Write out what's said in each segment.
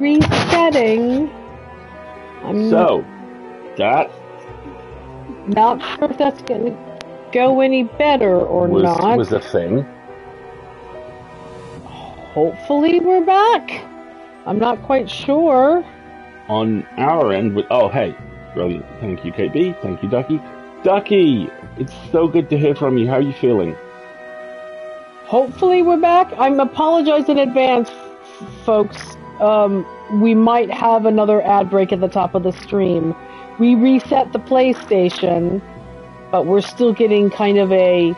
resetting. So, that not sure if that's going to go any better or not. Was a thing. Hopefully we're back. I'm not quite sure. On our end, hey, brilliant. Thank you, KB. Thank you, Ducky. Ducky, it's so good to hear from you. How are you feeling? Hopefully we're back. I apologize in advance, folks. We might have another ad break at the top of the stream. We reset the PlayStation, but we're still getting kind of a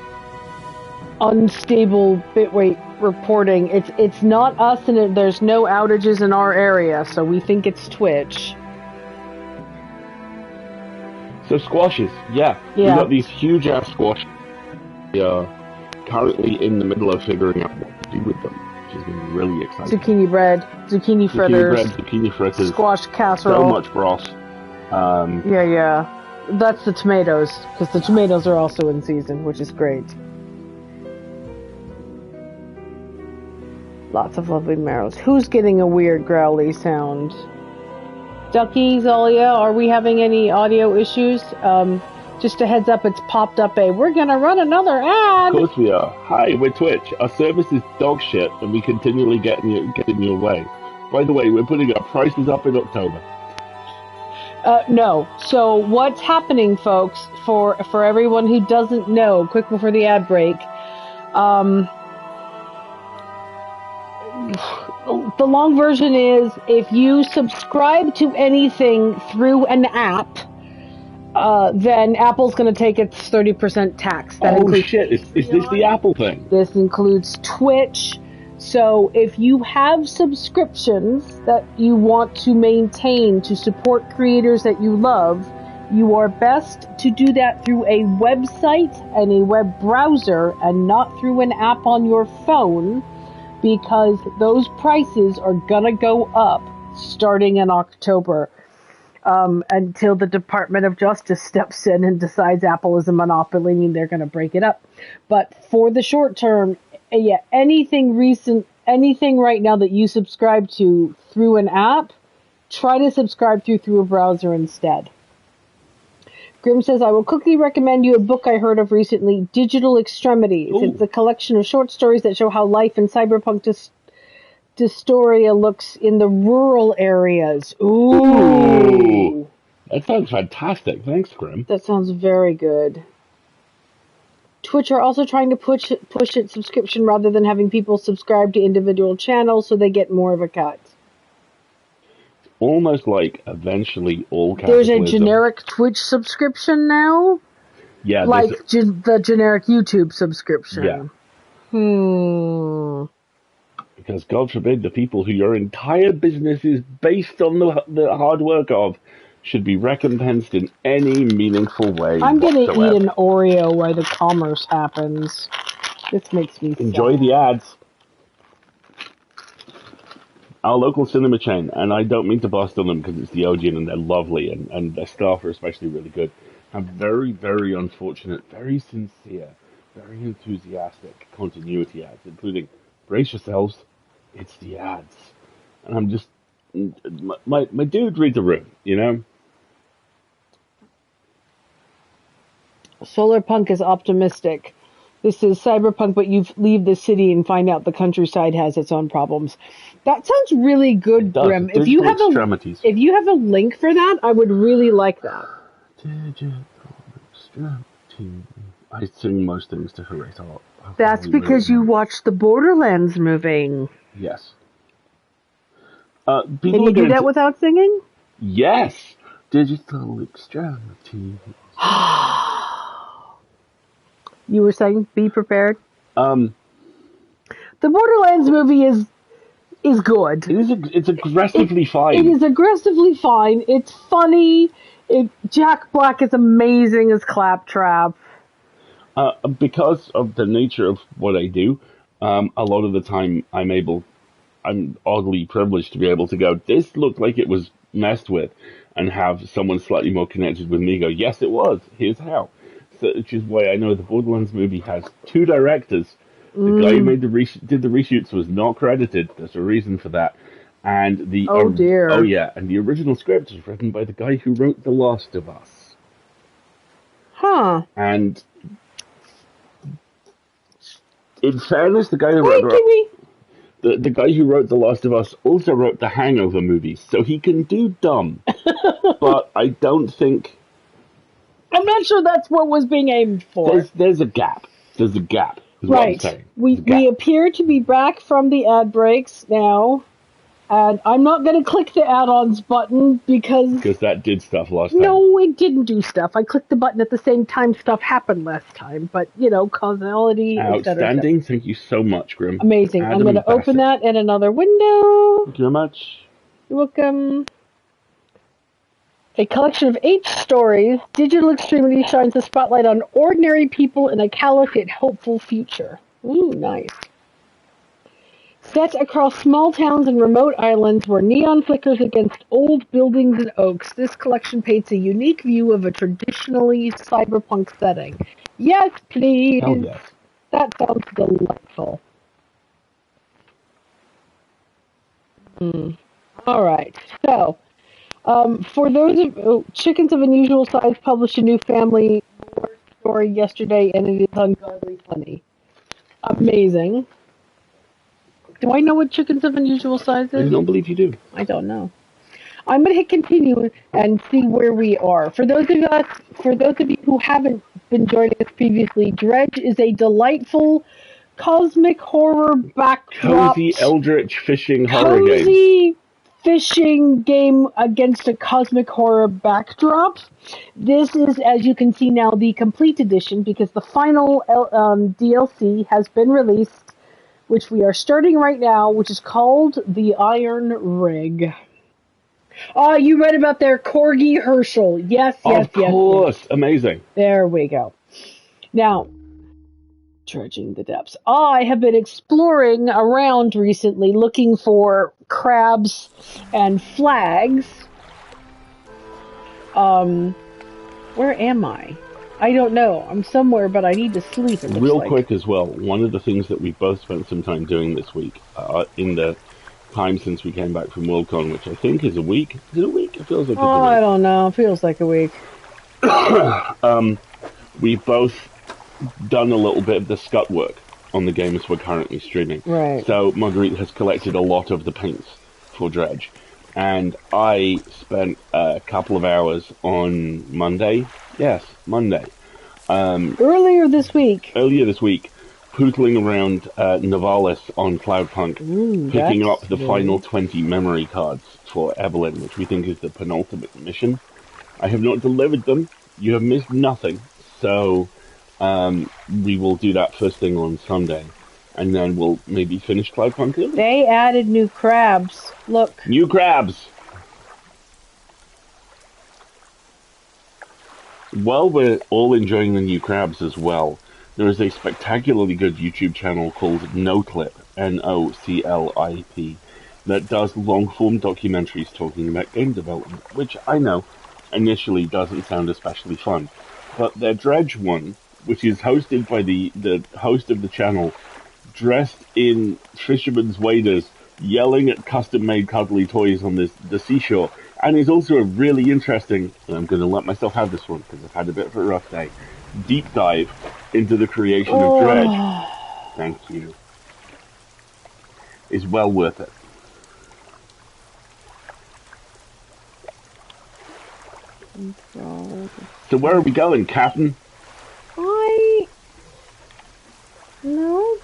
unstable bitrate reporting. It's not us, and there's no outages in our area, so we think it's Twitch. So squashes, yeah. We've got these huge ass squashes. We are currently in the middle of figuring out what to do with them, which is really exciting. Zucchini bread, zucchini fritters, zucchini fritters, squash casserole. So much broth. Yeah. That's the tomatoes, because the tomatoes are also in season, which is great. Lots of lovely marrows. Who's getting a weird growly sound? Ducky, Zolia, are we having any audio issues? Just a heads up, it's popped up we're gonna run another ad! Of course we are. Hi, we're Twitch. Our service is dog shit, and we continually get in your way. By the way, we're putting our prices up in October. No. So what's happening, folks, for everyone who doesn't know, quick before the ad break, the long version is, if you subscribe to anything through an app, then Apple's going to take its 30% tax. That includes, shit. Is this the Apple thing? This includes Twitch. So if you have subscriptions that you want to maintain to support creators that you love, you are best to do that through a website and a web browser and not through an app on your phone, because those prices are going to go up starting in October, until the Department of Justice steps in and decides Apple is a monopoly and they're going to break it up. But for the short term, anything right now that you subscribe to through an app, try to subscribe through a browser instead. Grim says, I will quickly recommend you a book I heard of recently, Digital Extremities. Ooh. It's a collection of short stories that show how life in cyberpunk dystoria looks in the rural areas. Ooh! That sounds fantastic. Thanks, Grim. That sounds very good. Twitch are also trying to push its subscription rather than having people subscribe to individual channels so they get more of a cut. Almost like eventually all capitalism. There's a generic Twitch subscription now? Yeah. Like the generic YouTube subscription. Yeah. Because God forbid the people who your entire business is based on the hard work of should be recompensed in any meaningful way. I'm going to eat an Oreo while the commerce happens. This makes me enjoy sad. The ads. Our local cinema chain, and I don't mean to bust on them because it's the OG and they're lovely, and their staff are especially really good, have very, very unfortunate, very sincere, very enthusiastic continuity ads, including, brace yourselves, it's the ads. And I'm just, my dude, read the room, you know? Solarpunk is optimistic. This is cyberpunk, but you leave the city and find out the countryside has its own problems. That sounds really good, Grim. If you have a link for that, I would really like that. I sing most things to Hooray Talk. That's because you watched the Borderlands movie. Yes. Can you do that without singing? Yes. Digital extremity. You were saying, be prepared? The Borderlands movie is good. It's aggressively fine. It is aggressively fine. It's funny. Jack Black is amazing as Claptrap. Because of the nature of what I do, a lot of the time I'm oddly privileged to be able to go, this looked like it was messed with, and have someone slightly more connected with me go, yes, it was. Here's how. So, which is why I know the Borderlands movie has 2 directors. The guy who did the reshoots was not credited. There's a reason for that. And the Oh dear. oh yeah, and the original script was written by the guy who wrote The Last of Us. Huh. And in fairness, the guy who Hi, wrote Kiwi. the guy who wrote The Last of Us also wrote the Hangover movies, so he can do dumb. But I don't think I'm not sure that's what was being aimed for. there's a gap. There's a gap. Is what I'm saying. We appear to be back from the ad breaks now, and I'm not going to click the add-ons button because that did stuff last time. no, it didn't do stuff. I clicked the button at the same time stuff happened last time, but causality. Outstanding. Thank you so much, Grim. Amazing. I'm going to open that in another window. Thank you very much. You're welcome. A collection of 8 stories, digital extremity shines the spotlight on ordinary people in a callous yet hopeful future. Ooh, nice. Set across small towns and remote islands where neon flickers against old buildings and oaks, this collection paints a unique view of a traditionally cyberpunk setting. Yes, please. Hell yes. That sounds delightful. All right, so for those of Chickens of Unusual Size published a new family story yesterday, and it is ungodly funny. Amazing. Do I know what Chickens of Unusual Size is? I don't believe you do. I don't know. I'm going to hit continue and see where we are. For those of you who haven't been joining us previously, Dredge is a delightful cosmic horror backdrop. Cozy eldritch fishing horror game. Cozy fishing game against a cosmic horror backdrop. This is, as you can see now, the complete edition because the final DLC has been released, which we are starting right now, which is called The Iron Rig. Oh, you read about their Corgi Herschel. Yes. Of course. Amazing. There we go. Now, dredging the depths. I have been exploring around recently looking for crabs and flags. Where am I? I don't know. I'm somewhere, but I need to sleep. Real quick as well, one of the things that we both spent some time doing this week, in the time since we came back from Worldcon, which I think is a week. Is it a week? It feels like it's a week. I don't know. It feels like a week. We've both done a little bit of the scut work on the games we're currently streaming. Right. So Marguerite has collected a lot of the paints for Dredge. And I spent a couple of hours on Monday. Yes, Monday. Earlier this week, pootling around Novalis on Cloudpunk, picking up the final 20 memory cards for Evelyn, which we think is the penultimate mission. I have not delivered them. You have missed nothing. So we will do that first thing on Sunday. And then we'll maybe finish Cloudpunk early. They added new crabs. Look. New crabs! While we're all enjoying the new crabs as well, there is a spectacularly good YouTube channel called NoClip, Noclip, that does long-form documentaries talking about game development, which I know initially doesn't sound especially fun. But their Dredge one, which is hosted by the host of the channel, dressed in fisherman's waders, yelling at custom-made cuddly toys on the seashore, and is also a really interesting, and I'm going to let myself have this one because I've had a bit of a rough day, deep dive into the creation of Dredge. Thank you. Is well worth it. So where are we going, Captain? No.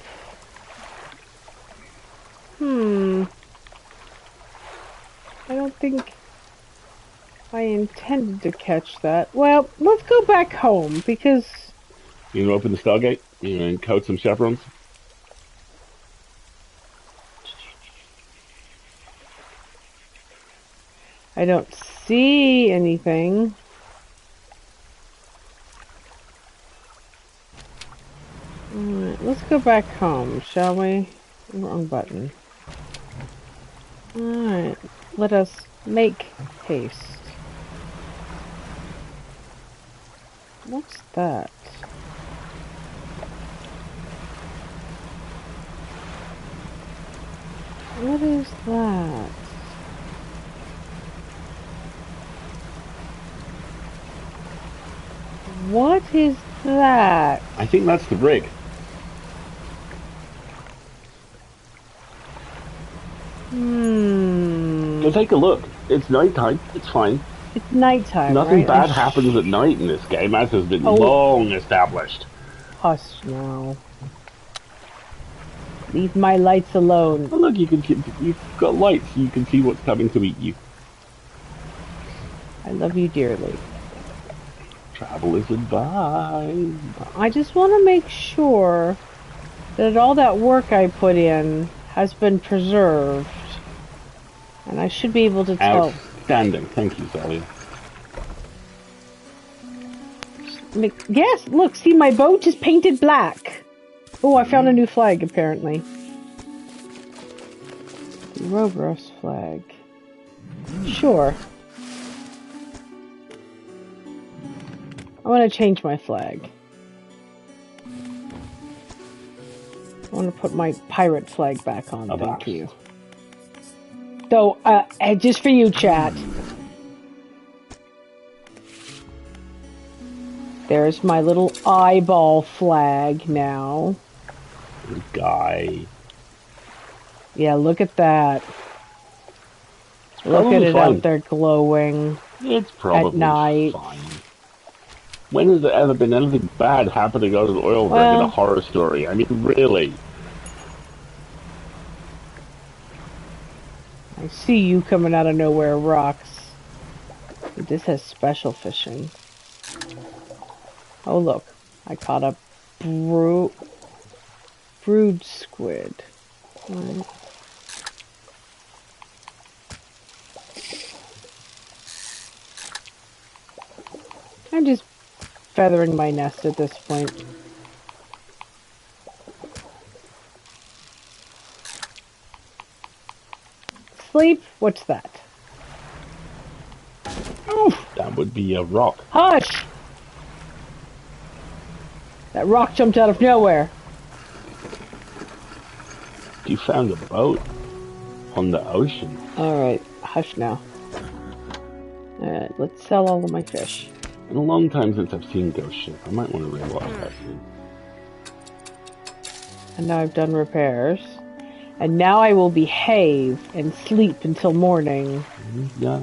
I don't think I intended to catch that. Well, let's go back home, because... You gonna open the Stargate? You gonna coat some chevrons? I don't see anything. Alright, let's go back home, shall we? Wrong button. Alright, let us make haste. What's that? What is that? What is that? I think that's the rig. Go take a look. It's nighttime. It's fine. It's nighttime, Nothing right? bad happens at night in this game, as has been Oh. long established. Hush now. Leave my lights alone. Oh, look, you've got lights. You can see what's coming to eat you. I love you dearly. Travel is advised. I just want to make sure that all that work I put in has been preserved. And I should be able to tell. Outstanding. Thank you, Zalia. Yes, look, see, my boat is painted black. Oh, I found a new flag, apparently. The Robros flag. Sure. I want to change my flag. I want to put my pirate flag back on, thank you. So, just for you, chat. There's my little eyeball flag now. Guy. Yeah, look at that. Look at it out there glowing. It's probably at night. Fine. When has there ever been anything bad happening out of the oil rig in a horror story? I mean, really? I see you coming out of nowhere, rocks. This has special fishing. Oh, look. I caught a brood squid. Right. I'm just feathering my nest at this point. Sleep? What's that? Oof, that would be a rock. Hush! That rock jumped out of nowhere. You found a boat on the ocean. Alright, hush now. Alright, let's sell all of my fish. In a long time since I've seen Ghost Ship. I might want to rewatch that soon. And now I've done repairs. And now I will behave and sleep until morning. Yeah.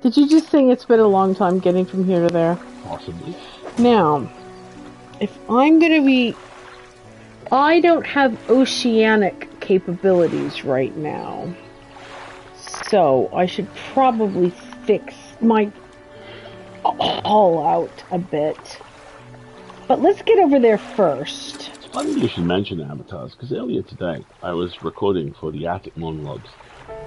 Did you just think it's been a long time getting from here to there? Possibly. Now, if I'm gonna be... I don't have oceanic capabilities right now. So, I should probably fix my hull out a bit. But let's get over there first. It's funny you should mention avatars, because earlier today I was recording for the Attic Monologues,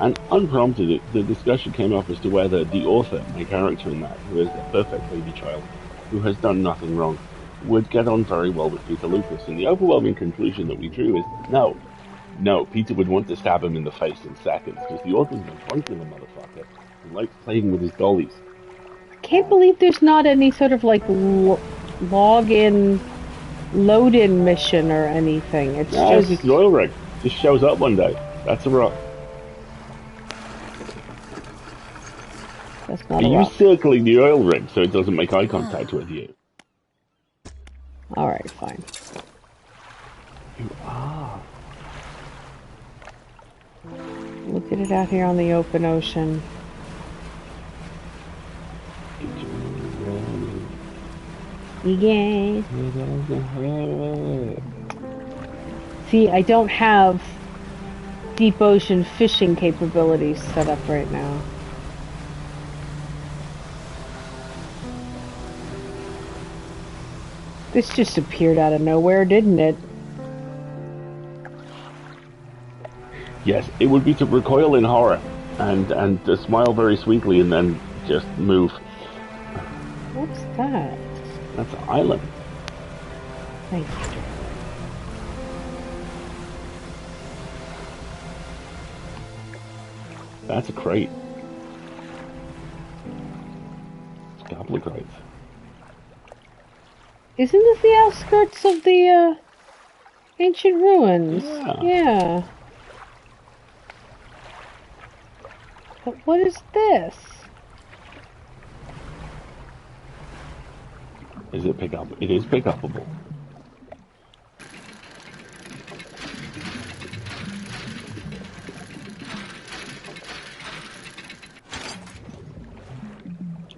and unprompted the discussion came up as to whether the author, my character in that, who is a perfect baby child, who has done nothing wrong, would get on very well with Peter Lucas, and the overwhelming conclusion that we drew is no. No, Peter would want to stab him in the face in seconds, because the author's a drunken motherfucker who likes playing with his dollies. I can't believe there's not any sort of like log-in, load-in mission or anything. It's just an oil rig. Just shows up one day. That's a rock. That's not Are a you rock. circling the oil rig so it doesn't make eye contact with you? Alright, fine. You are. Look at it out here on the open ocean. Yeah. See, I don't have deep ocean fishing capabilities set up right now. This just appeared out of nowhere, didn't it? Yes, it would be to recoil in horror and to smile very sweetly and then just move. What's that? That's an island. Thank you. That's a crate. It's a couple of crates. Isn't this the outskirts of the ancient ruins? Yeah. But what is this? Is it pick up? It is pick upable.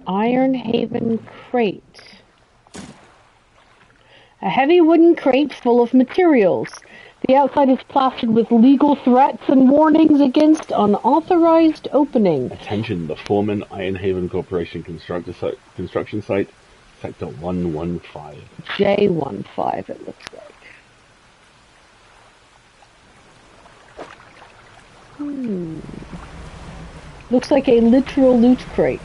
Iron Haven crate. A heavy wooden crate full of materials. The outside is plastered with legal threats and warnings against unauthorized opening. Attention, the Foreman Iron Haven Corporation construction site, Sector 115. J15, it looks like. Looks like a literal loot crate.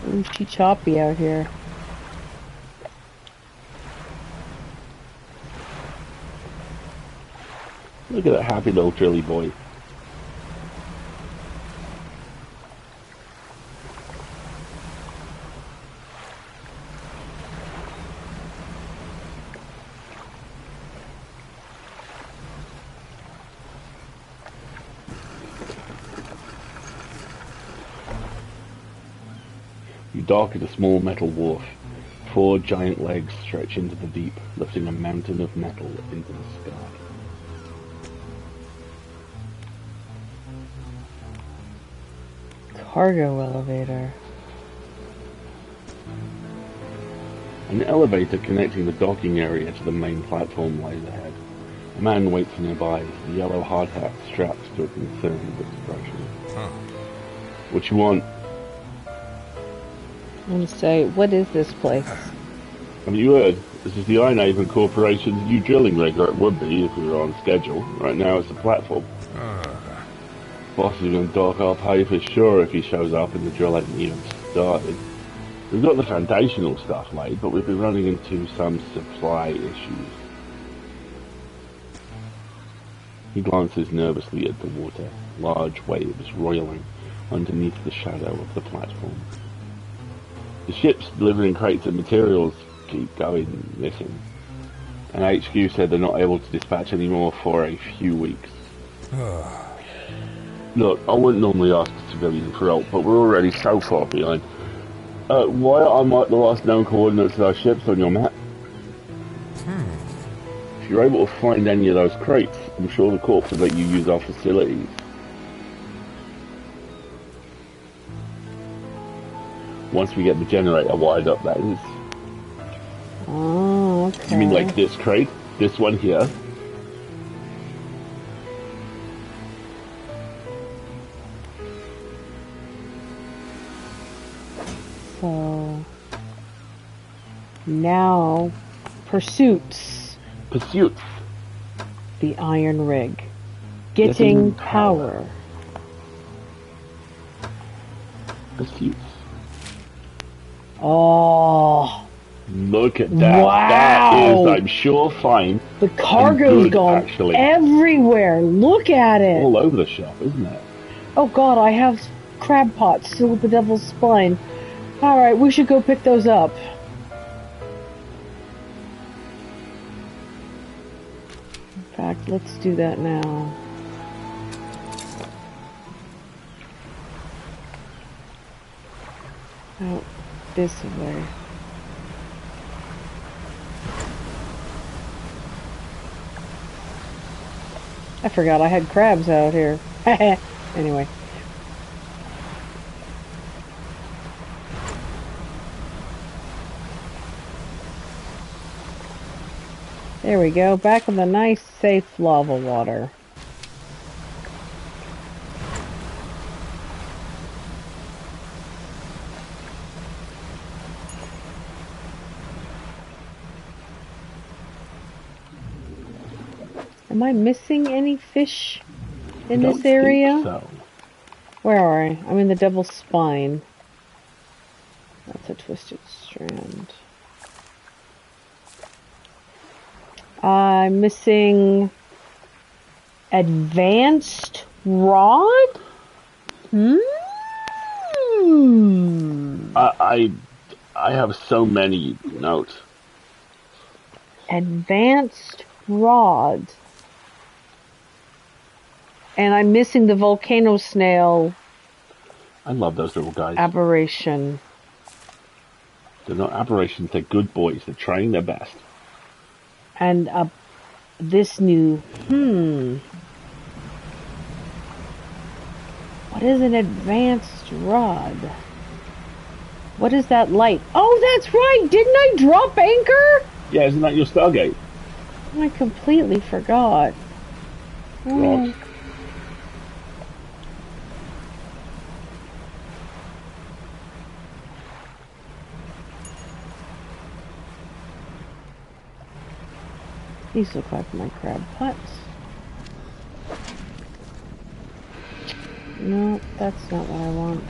Ooh, she choppy out here. Look at that happy little drilly boy. You dock at a small metal wharf. 4 giant legs stretch into the deep, lifting a mountain of metal into the sky. Cargo elevator. An elevator connecting the docking area to the main platform lies ahead. A man waits nearby, the yellow hard hat strapped to a concerned expression. What you want? I'm gonna say, what is this place? Have you heard? This is the Iron Haven Corporation's new drilling rig, or it would be if we were on schedule. Right now it's a platform. Boss is going to dock our pay for sure if he shows up and the drill hasn't even started. We've got the foundational stuff laid, but we've been running into some supply issues. He glances nervously at the water, large waves roiling underneath the shadow of the platform. The ships delivering crates of materials keep going missing, and HQ said they're not able to dispatch anymore for a few weeks. Look, I wouldn't normally ask a civilian for help, but we're already so far behind. Why are the last known coordinates of our ships on your map? If you're able to find any of those crates, I'm sure the Corps will let you use our facilities. Once we get the generator wired up, that is. Oh, okay. You mean like this crate? This one here? So now pursuits. Pursuits. The iron rig. Getting power. Pursuits. Oh. Look at that. Wow. That is, I'm sure, fine. The cargo's gone actually. Everywhere. Look at it. All over the shop, isn't it? Oh god, I have crab pots still with the devil's spine. Alright, we should go pick those up. In fact, let's do that now. Out this way. I forgot I had crabs out here. Anyway. There we go, back in the nice, safe lava water. Am I missing any fish in this area? So. Where are I? I'm in the devil's spine. That's a twisted strand. I'm missing advanced rod? I have so many notes. Advanced rod. And I'm missing the volcano snail I love those little guys. aberration. They're not aberrations, they're good boys. They're trying their best. And this new... What is an advanced rod? What is that light? Oh, that's right! Didn't I drop anchor? Yeah, isn't that your Stargate? I completely forgot. Rock. These look like my crab pots. No, that's not what I want.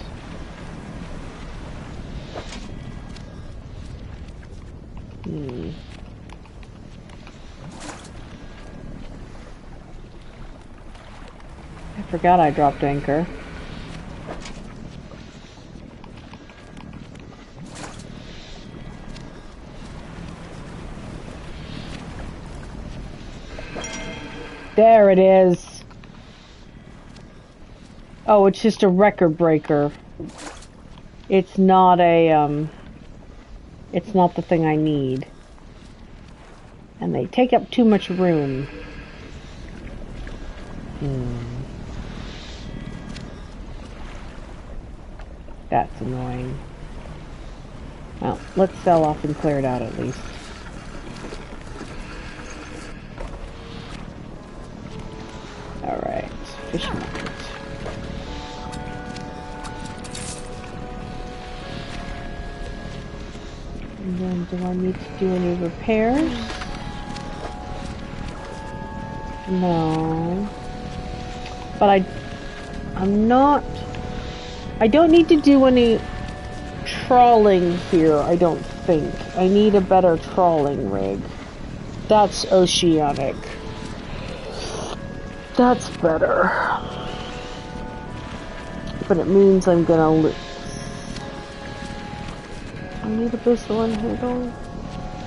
I forgot I dropped anchor. There it is. Oh, it's just a record breaker. It's not a, it's not the thing I need. And they take up too much room. That's annoying. Well, let's sell off and clear it out at least. Alright, fish market. And then do I need to do any repairs? No. But I don't need to do any trawling here, I don't think. I need a better trawling rig. That's oceanic. That's better. But it means I'm gonna lose. I need a Bisland handle?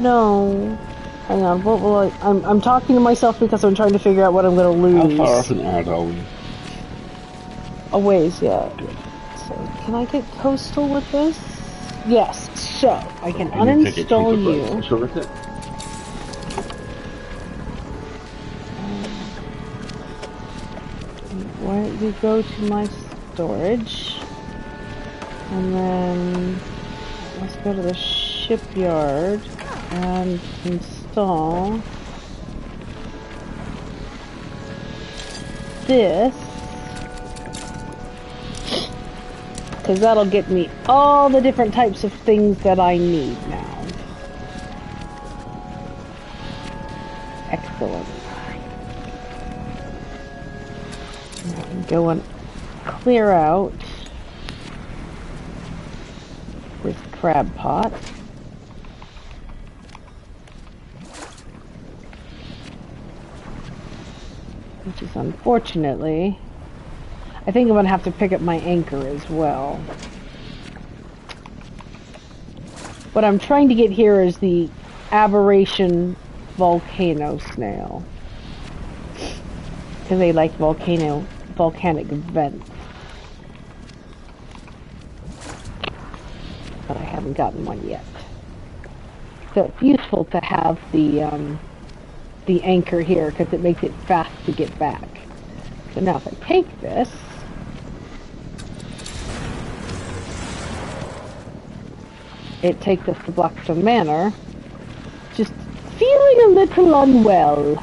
No. Hang on, what will I'm talking to myself because I'm trying to figure out what I'm gonna lose. How far off an ad are we? A ways, yeah. Good. So, can I get coastal with this? Yes, so I can uninstall you. Sure with it? Why don't you go to my storage? And then let's go to the shipyard and install this. Because that'll get me all the different types of things that I need now. Excellent. And go and clear out this crab pot. Which is unfortunately... I think I'm going to have to pick up my anchor as well. What I'm trying to get here is the aberration volcano snail. Because they like volcanic vents. But I haven't gotten one yet. So it's useful to have the anchor here because it makes it fast to get back. So now if I take this, it takes us to Blackstone Manor. Just feeling a little unwell.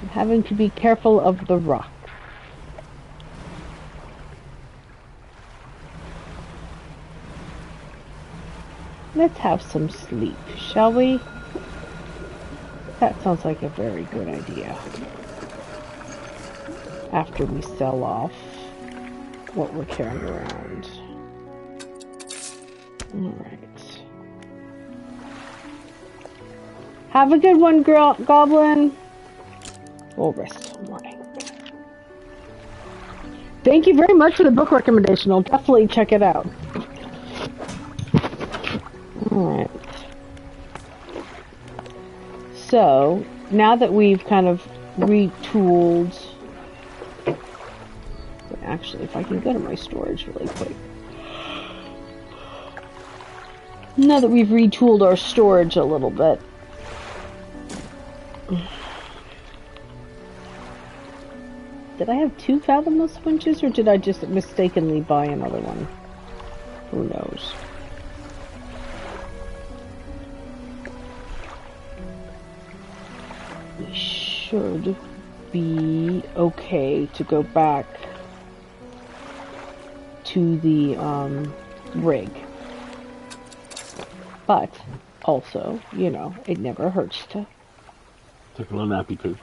I'm having to be careful of the rocks. Let's have some sleep, shall we? That sounds like a very good idea. After we sell off what we're carrying around. Alright. Have a good one, Goblin. We'll rest till morning. Thank you very much for the book recommendation. I'll definitely check it out. Alright. So, now that we've kind of retooled. But actually, if I can go to my storage really quick. Now that we've retooled our storage a little bit. Did I have 2 fathomless winches, or did I just mistakenly buy another one? Who knows? We should be okay to go back to the rig. But also, you know, it never hurts to... Took a little nappy poo.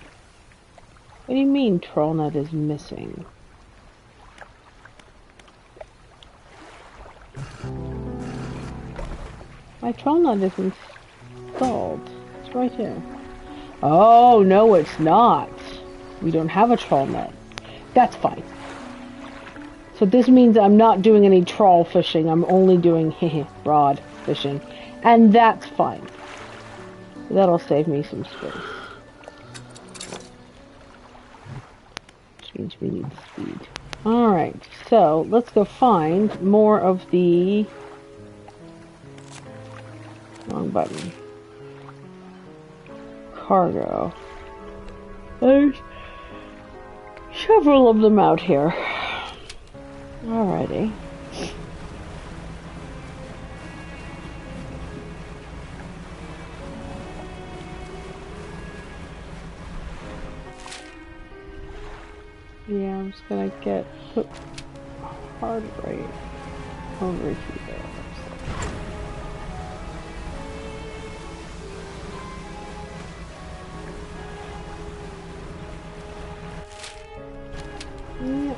What do you mean TrollNet is missing? My TrollNet is installed. It's right here. Oh, no, it's not. We don't have a TrollNet. That's fine. So this means I'm not doing any trawl fishing. I'm only doing rod fishing. And that's fine. That'll save me some space. Which means we need speed. Alright, so let's go find more of the... Wrong button. Cargo. There's several of them out here. Alrighty. Yeah, I'm just gonna put hard right over here. Yep.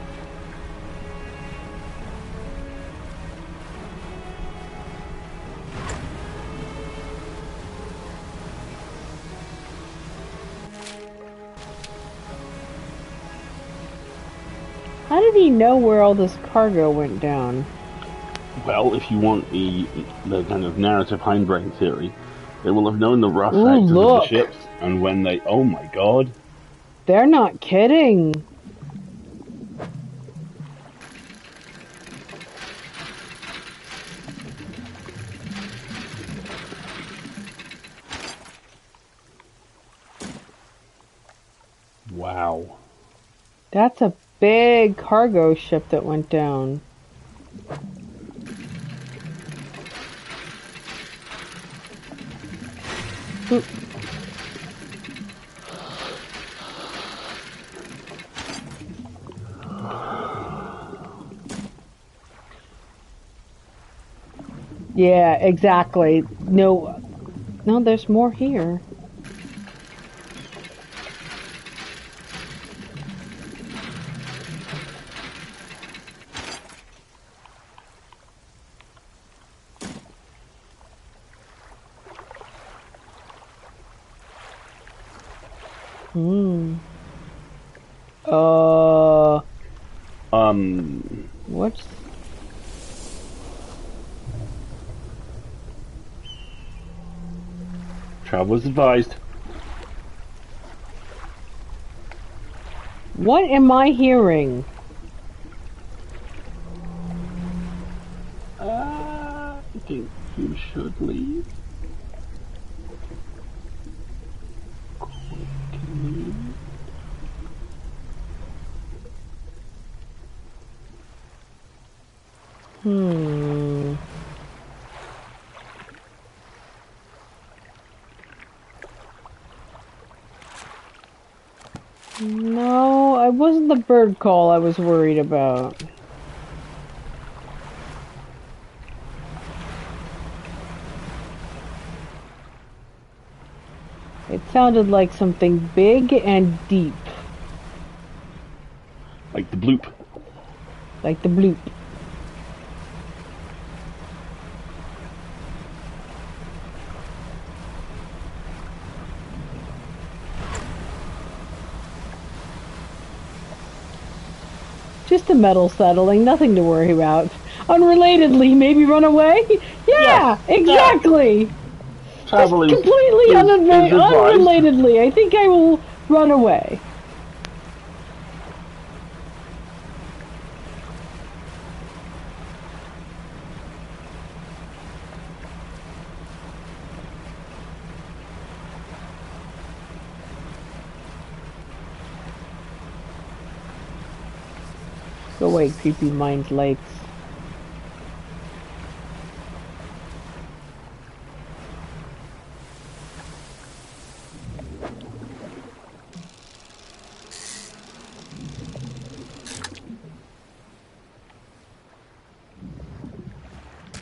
How did he know where all this cargo went down? Well, if you want the kind of narrative hindbrain theory, they will have known the rough edges of the ships, and when they... Oh my god. They're not kidding. Wow. That's a big cargo ship that went down. Oop. Yeah, exactly. No, there's more here. What's... Travelers advised. What am I hearing? I think you should leave. Quickly. No, it wasn't the bird call I was worried about. It sounded like something big and deep. Like the bloop. Like the bloop. Just a metal settling, nothing to worry about. Unrelatedly, maybe run away? Yeah, exactly! Traveling Completely unrelatedly, I think I will run away. Go away, creepy mind lights.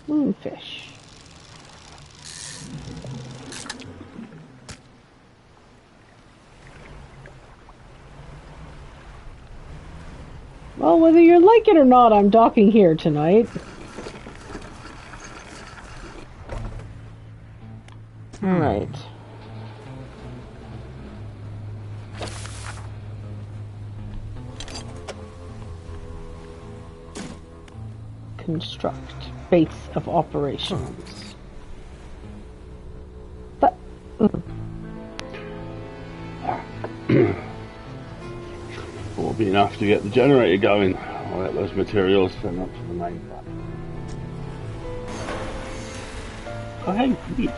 Moonfish. Well, whether you like it or not, I'm docking here tonight. Alright. Construct base of operations. But... Will be enough to get the generator going. I'll get those materials sent up to the main platform. Oh, hey, neat.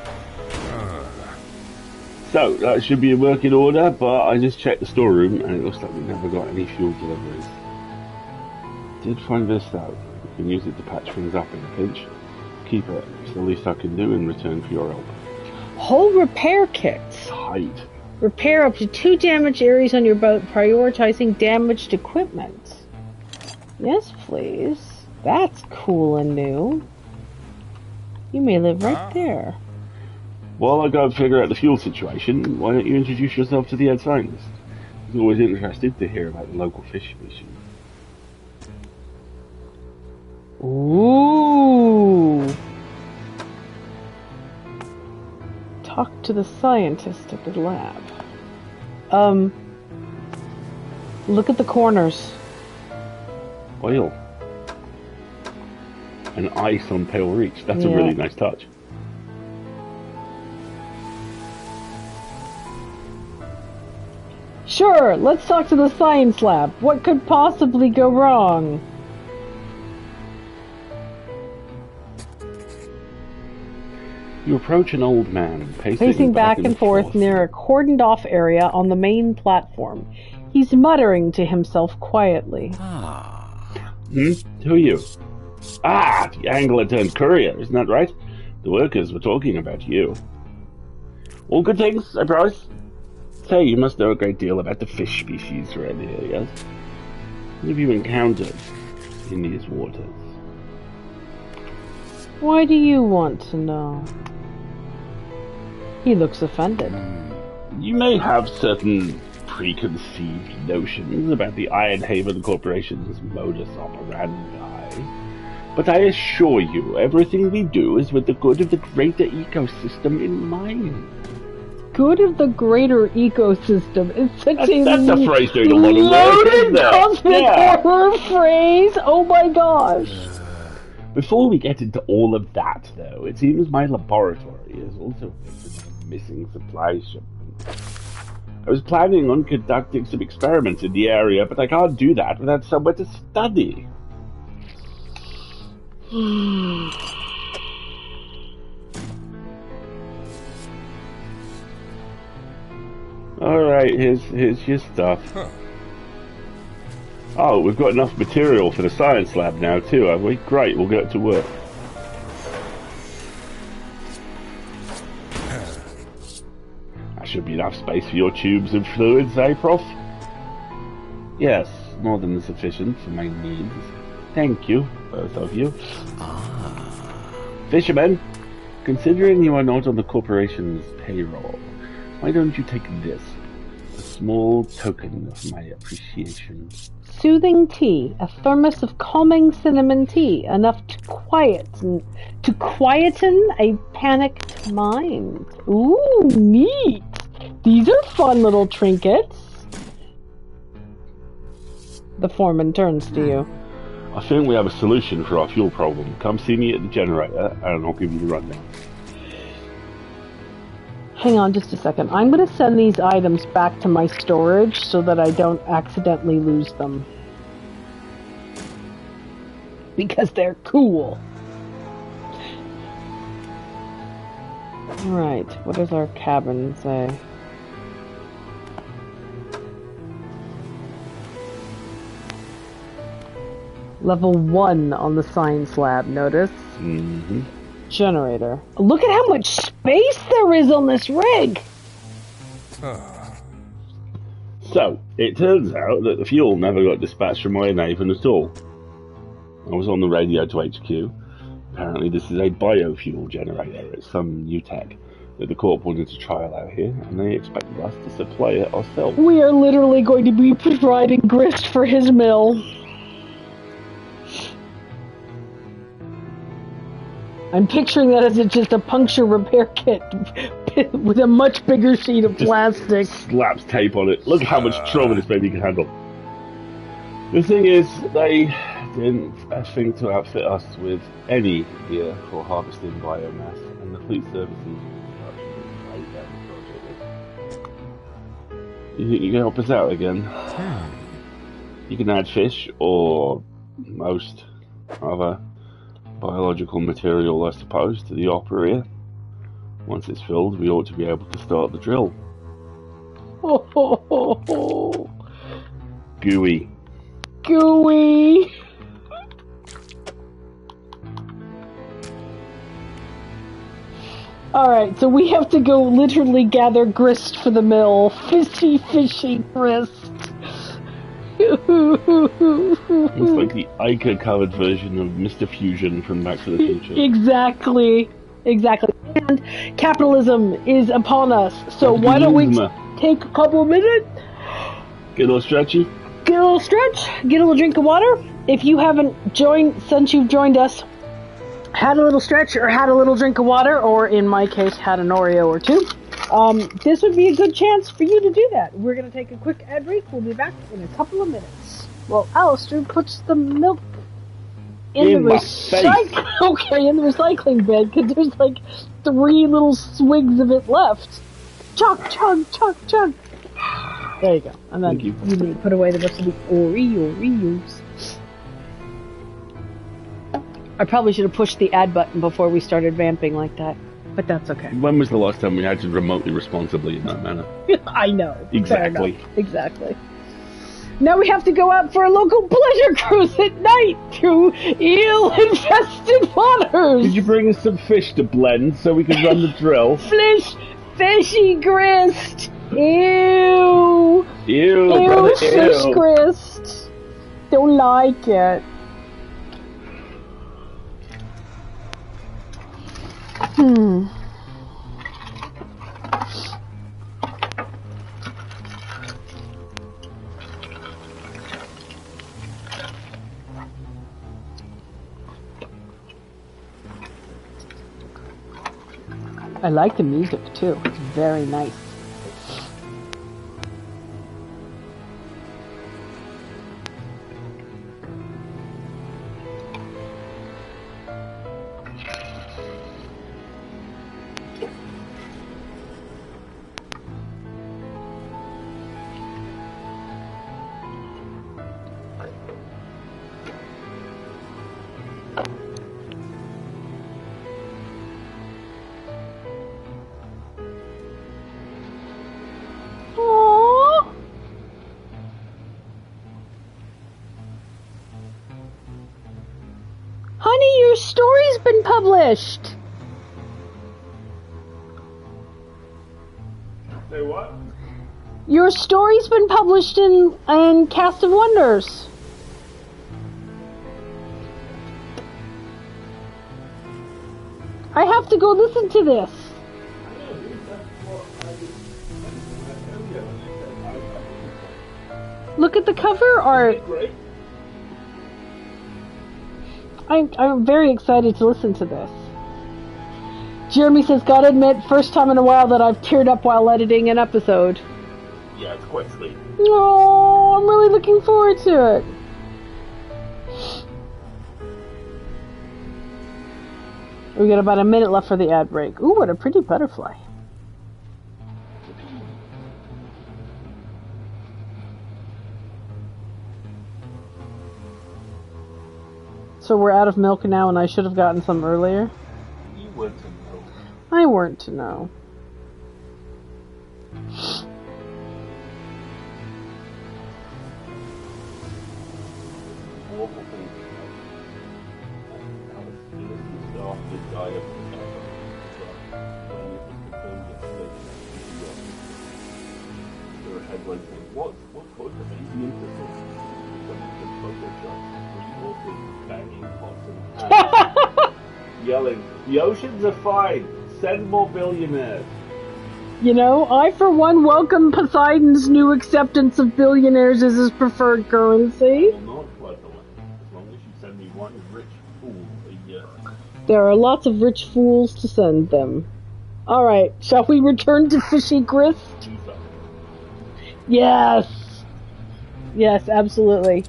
So, that should be in working order, but I just checked the storeroom and it looks like we never got any fuel deliveries. Did find this out. You can use it to patch things up in a pinch. Keep it. It's the least I can do in return for your help. Whole repair kits. Tight. Repair up to 2 damaged areas on your boat, prioritizing damaged equipment. Yes, please. That's cool and new. You may live right there. While I go and figure out the fuel situation, why don't you introduce yourself to the head scientist? He's always interested to hear about the local fish species. Ooh. Talk to the scientist at the lab. Look at the corners. Oil. And ice on Pale Reach. That's a really nice touch. Sure, let's talk to the science lab. What could possibly go wrong? You approach an old man, pacing back and forth near a cordoned-off area on the main platform. He's muttering to himself quietly. Who are you? Ah, the angler turned courier, isn't that right? The workers were talking about you. All good things, I promise. Say, you must know a great deal about the fish species around here, yes? What have you encountered in these waters? Why do you want to know? He looks offended. You may have certain preconceived notions about the Ironhaven Corporation's modus operandi, but I assure you, everything we do is with the good of the greater ecosystem in mind. Good of the greater ecosystem is such that's a phrase doing a lot of work, isn't it? Cosmic horror phrase. Oh my gosh! Before we get into all of that, though, it seems my laboratory is also facing a missing supply shipment. I was planning on conducting some experiments in the area, but I can't do that without somewhere to study. Alright, here's your stuff. Oh, we've got enough material for the science lab now too, have we? Great, we'll get to work. That should be enough space for your tubes and fluids, eh, Prof? Yes, more than sufficient for my needs. Thank you, both of you. Fishermen, considering you are not on the corporation's payroll, why don't you take this? A small token of my appreciation. Soothing tea, a thermos of calming cinnamon tea, enough to quieten a panicked mind. Ooh, neat! These are fun little trinkets. The foreman turns to you. I think we have a solution for our fuel problem. Come see me at the generator, and I'll give you the rundown. Hang on just a second. I'm going to send these items back to my storage so that I don't accidentally lose them. Because they're cool. Right, what does our cabin say? Level 1 on the science lab, notice. Mm-hmm. Generator. Look at how much space there is on this rig! So, it turns out that the fuel never got dispatched from Ironhaven at all. I was on the radio to HQ. Apparently this is a biofuel generator. It's some new tech that the Corp wanted to trial out here, and they expected us to supply it ourselves. We are literally going to be providing grist for his mill. I'm picturing that as just a puncture repair kit with a much bigger sheet of plastic. Slaps tape on it. Look how much trauma this baby can handle. The thing is, they didn't think to outfit us with any gear for harvesting biomass, and the fleet services construction is way down the project. You think you can help us out again? You can add fish or most other biological material, I suppose, to the opera. Once it's filled, we ought to be able to start the drill. Gooey. Gooey! Alright, so we have to go literally gather grist for the mill. Fishy, fishy grist. It's like the Ica-covered version of Mr. Fusion from Back to the Future. Exactly. And capitalism is upon us, so why don't we take a couple of minutes? Get a little stretchy? Get a little stretch, get a little drink of water. If you haven't joined, since you've joined us, had a little stretch or had a little drink of water, or in my case, had an Oreo or two, this would be a good chance for you to do that. We're going to take a quick ad break. We'll be back in a couple of minutes. Well, Alistair puts the milk in the recycling bin, because there's like 3 little swigs of it left. Chug. There you go. And then you need to put away the rest of the Oreos. I probably should have pushed the ad button before we started vamping like that. But that's okay. When was the last time we acted remotely responsibly in that manner? I know. Exactly. Exactly. Now we have to go out for a local pleasure cruise at night through eel-infested waters. Did you bring us some fish to blend so we could run the drill? Fishy grist. Ew. Ew, Fish grist. Don't like it. I like the music too. It's very nice. Honey, your story's been published. Say what? Your story's been published in Cast of Wonders. I have to go listen to this. Look at the cover art. I'm very excited to listen to this. Jeremy says, gotta admit, first time in a while that I've teared up while editing an episode. Yeah, it's quite sweet. Oh, I'm really looking forward to it. We got about a minute left for the ad break. Ooh, what a pretty butterfly. So we're out of milk now, and I should have gotten some earlier? You weren't to know. I weren't to know. Awful thing. the guy up in the when it was confirmed yesterday there were headlines saying, what caused the baby incident? Someone said Photoshop, three walking, banging pots and pans, yelling, the oceans are fine, send more billionaires. You know, I for one welcome Poseidon's new acceptance of billionaires as his preferred currency. I will not flood the land, as long as you send me one rich fool a year. There are lots of rich fools to send them. Alright, shall we return to Fishy Grist? Yes! Yes, absolutely.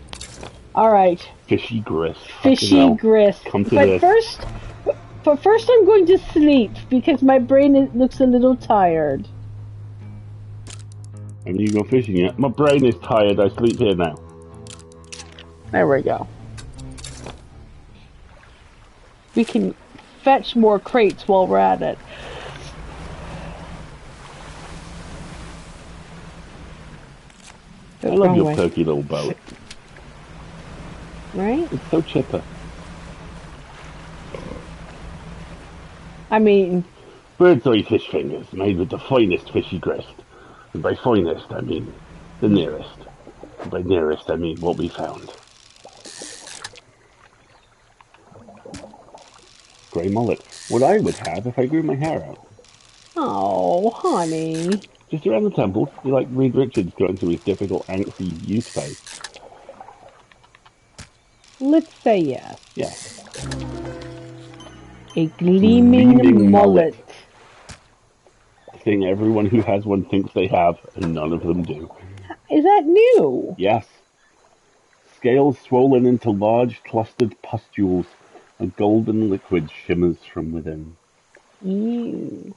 Alright. Fishy Grist. Fishy Grist. Come to but this. First I'm going to sleep, because my brain looks a little tired. And you go fishing yet? My brain is tired, I sleep here now. There we go. We can fetch more crates while we're at it. I love your perky little boat. Right? It's so chipper. I mean... Bird's eye fish fingers made with the finest fishy grist. And by finest, I mean the nearest. And by nearest, I mean what we found. Grey mullet. What I would have if I grew my hair out. Oh, honey. Just around the temple, you like Reed Richards going through his difficult, angsty youth phase. Let's say yes. Yes. A gleaming mullet. The thing everyone who has one thinks they have, and none of them do. Is that new? Yes. Scales swollen into large, clustered pustules. A golden liquid shimmers from within. Ew.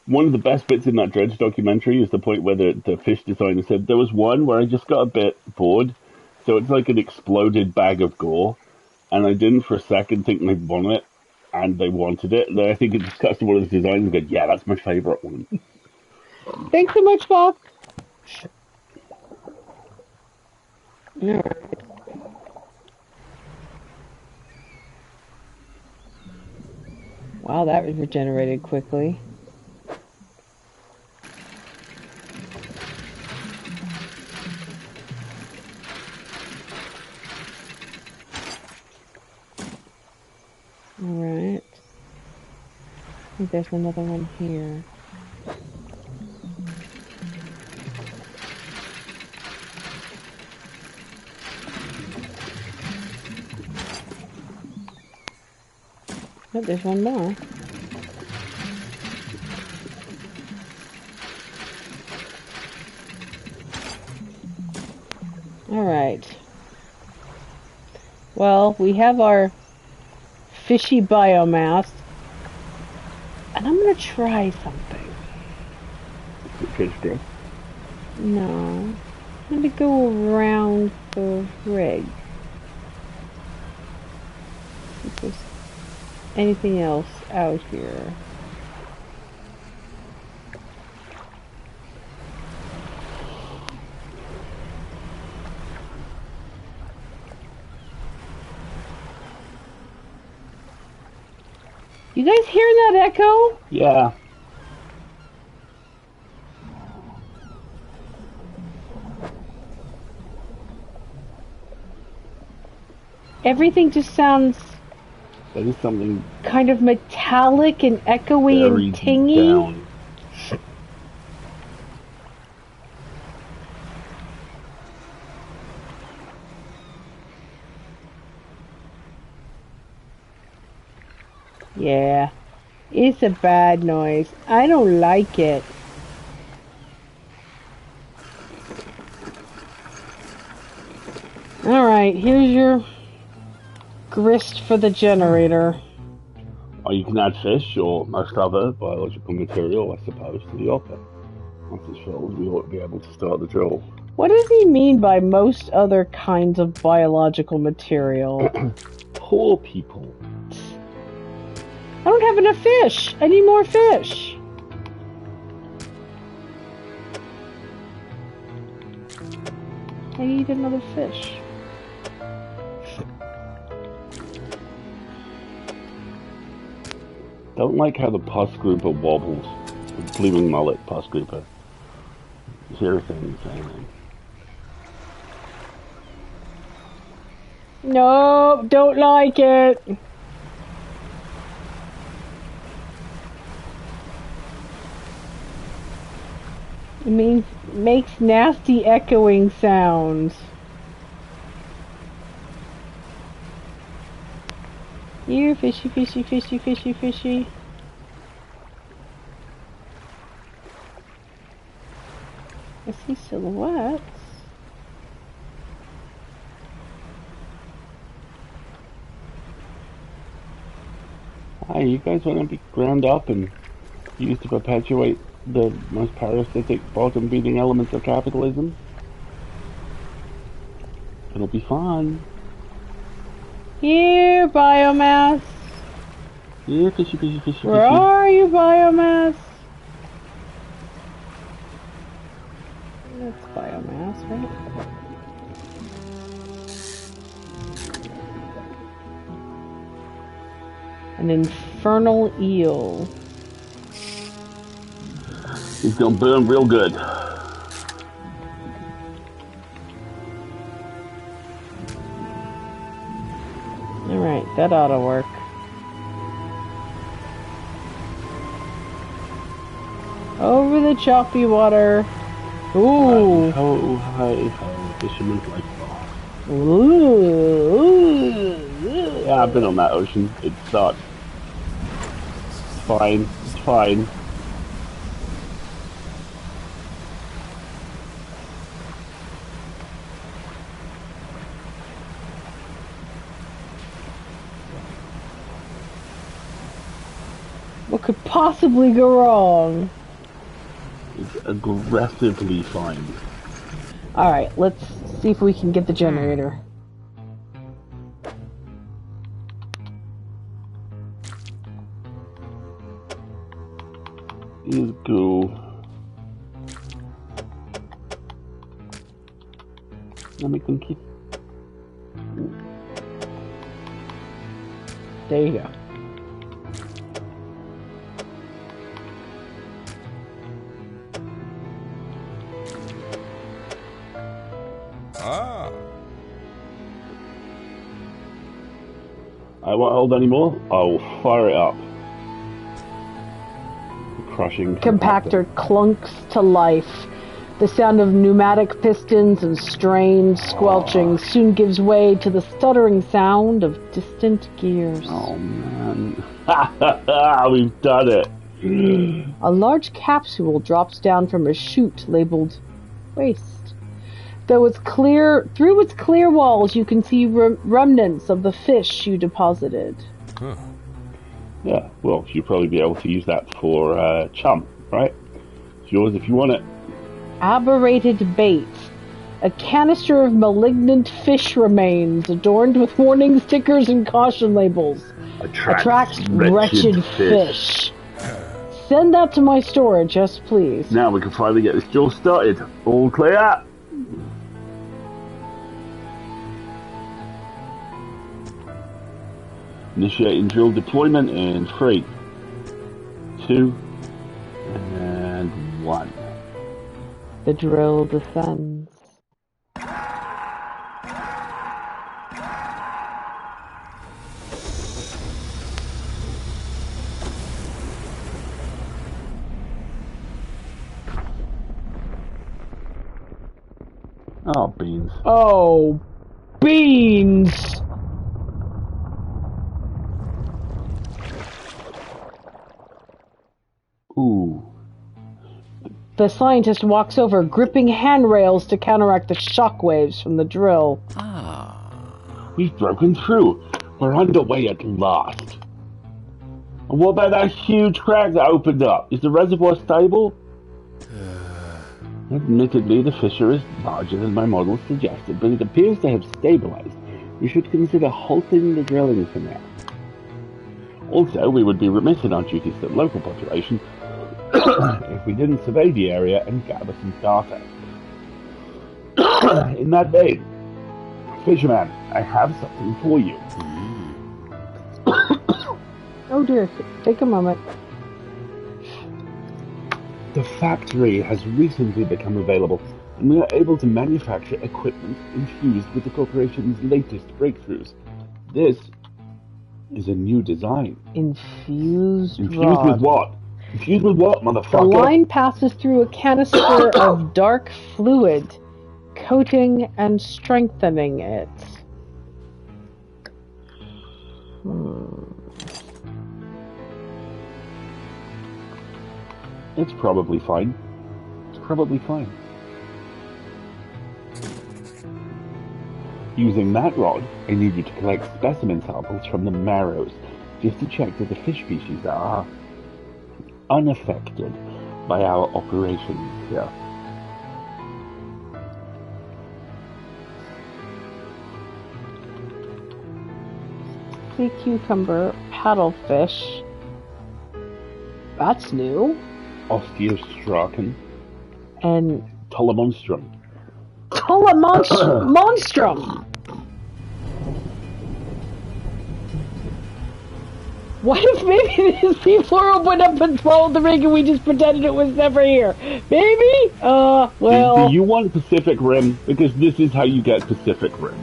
One of the best bits in that Dredge documentary is the point where the fish designer said, there was one where I just got a bit bored, so it's like an exploded bag of gore, and I didn't for a second think they'd want it, and they wanted it. Then I think it just cuts to one of the designs and goes, yeah, that's my favourite one. Thanks so much, Bob. Alright. Wow, that was regenerated quickly. Alright. I think there's another one here. Oh, there's one more. Alright. Well, we have our fishy biomass. And I'm gonna try something. Fish dress? No. I'm gonna go around the rig. If there's anything else out here. You guys hearing that echo? Yeah. Everything just sounds... That is something... kind of metallic and echoey and tingy. Down. Yeah, it's a bad noise. I don't like it. Alright, here's your grist for the generator. Or you can add fish or most other biological material, I suppose, to the hopper. Once it's filled, we ought to be able to start the drill. What does he mean by most other kinds of biological material? Poor people. I don't have enough fish. I need more fish. I need another fish. Don't like how the pus grouper wobbles. The blooming mullet pus grouper. Zero things, anything. No, don't like it. It makes nasty echoing sounds. Here, fishy, fishy, fishy, fishy, fishy. I see silhouettes. Hi, you guys want to be ground up and used to perpetuate the most parasitic, bottom-beating elements of capitalism? It'll be fun. Here, biomass. Yeah, fishy, fishy, fishy, Where fishy. are you, biomass? That's biomass, right? An infernal eel. He's gonna burn real good. Alright, that ought to work. Over the choppy water. Ooh. Ho, hi, ho, fisherman's life. Ooh. Yeah, I've been on that ocean. It sucks. It's fine. It's fine. What could possibly go wrong? It's aggressively fine. Alright, let's see if we can get the generator. Let's go. Let me keep. There you go. I won't hold any more. I will fire it up. Crushing Compactor clunks to life. The sound of pneumatic pistons and strange squelching soon gives way to the stuttering sound of distant gears. Oh man. We've done it. A large capsule drops down from a chute labeled waste. Through its clear walls, you can see remnants of the fish you deposited. Huh. Yeah, well, you'll probably be able to use that for chum, right? It's yours if you want it. Aberrated bait. A canister of malignant fish remains, adorned with warning stickers and caution labels. Attracts wretched fish. Send that to my storage, yes please. Now we can finally get this drill started. All clear. Initiating drill deployment in 3, 2, and 1. The drill descends. Oh, beans. Oh, beans! Ooh. The scientist walks over, gripping handrails to counteract the shockwaves from the drill. We've broken through. We're underway at last. And what about that huge crack that opened up? Is the reservoir stable? Admittedly, the fissure is larger than my model suggested, but it appears to have stabilized. We should consider halting the drilling for now. Also, we would be remiss in our duties to the local population if we didn't survey the area and gather some data. In that vein, fisherman, I have something for you. Oh Oh dear, take a moment. The factory has recently become available, and we are able to manufacture equipment infused with the corporation's latest breakthroughs. This is a new design. Infused Infused with rod. what? Infused with what, motherfucker? The line passes through a canister of dark fluid, coating and strengthening it. It's probably fine. It's probably fine. Using that rod, I need you to collect specimen samples from the marrows, just to check that the fish species are unaffected by our operations here. Sea cucumber, paddlefish. That's new. Osteostraken And Tulamonstrum. Monstrum! What if maybe these people opened up and followed the ring and we just pretended it was never here? Maybe? Well... Do you want Pacific Rim? Because this is how you get Pacific Rim.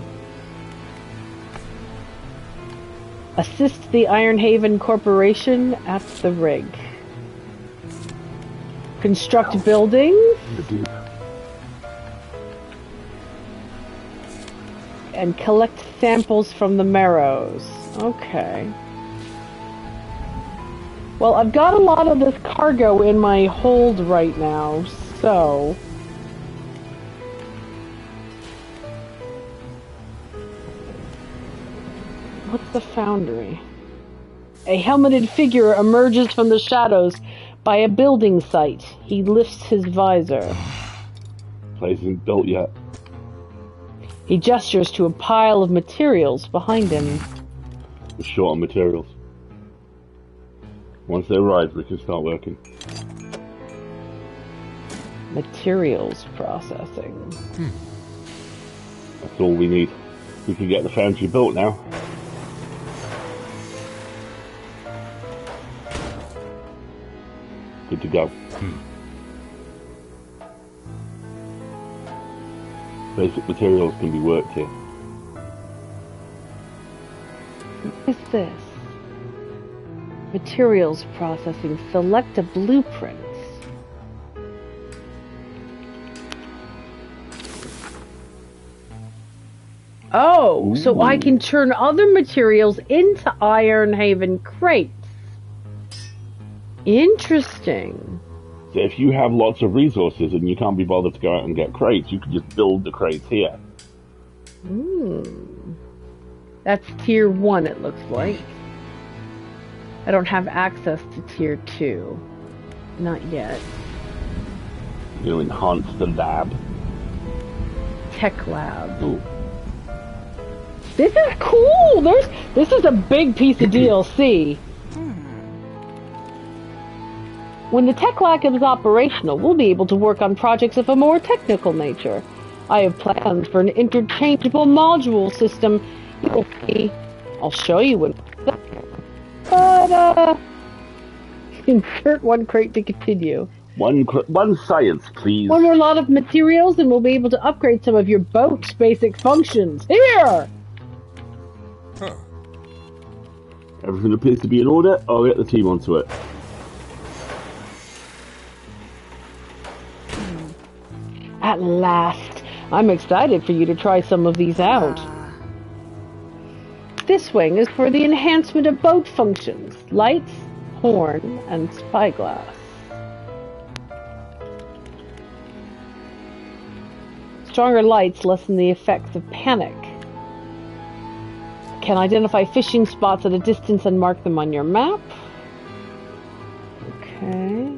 Assist the Ironhaven Corporation at the rig. Construct buildings. And collect samples from the marrows. Okay. Well, I've got a lot of this cargo in my hold right now, so... What's the foundry? A helmeted figure emerges from the shadows by a building site. He lifts his visor. Place isn't built yet. He gestures to a pile of materials behind him. We're short on materials. Once they arrive, we can start working. Materials processing. That's all we need. We can get the foundry built now. Good to go. Basic materials can be worked here. What is this? Materials processing. Select a blueprint. Oh, so I can turn other materials into Ironhaven crates. Interesting. So if you have lots of resources and you can't be bothered to go out and get crates, you can just build the crates here. That's tier 1, it looks like. I don't have access to tier 2. Not yet. You enhance the lab. Tech lab. Ooh. This is cool! This is a big piece of DLC. When the tech lab is operational, we'll be able to work on projects of a more technical nature. I have plans for an interchangeable module system. You'll see. I'll show you when. But, insert one crate to continue. One science, please. One more lot of materials and we'll be able to upgrade some of your boat's basic functions. Here! Everything appears to be in order. I'll get the team onto it. At last. I'm excited for you to try some of these out. This wing is for the enhancement of boat functions. Lights, horn, and spyglass. Stronger lights lessen the effects of panic. Can identify fishing spots at a distance and mark them on your map. Okay.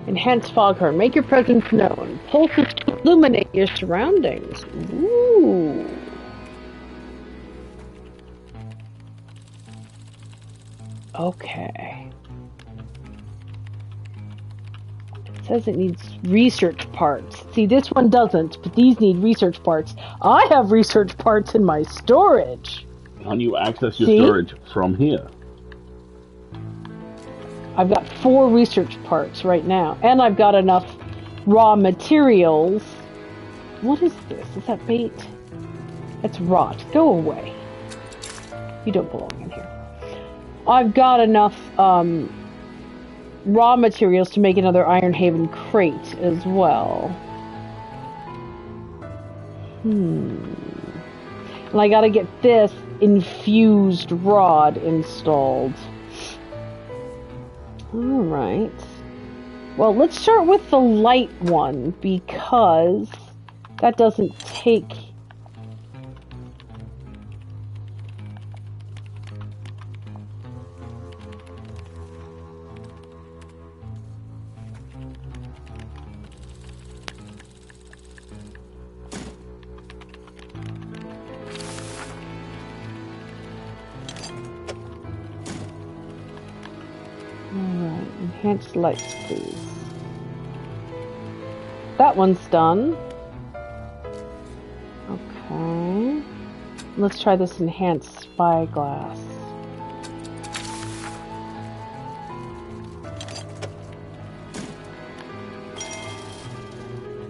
Enhance foghorn. Make your presence known. Pulses to illuminate your surroundings. Ooh. Okay. It says it needs research parts. See, this one doesn't, but these need research parts. I have research parts in my storage. Can you access your storage from here? I've got 4 research parts right now, and I've got enough raw materials. What is this? Is that bait? It's rot. Go away. You don't belong in here. I've got enough raw materials to make another Iron Haven crate as well. And I gotta get this infused rod installed. Alright. Well, let's start with the light one, because that doesn't take... Enhanced lights, please. That one's done. Okay. Let's try this enhanced spyglass.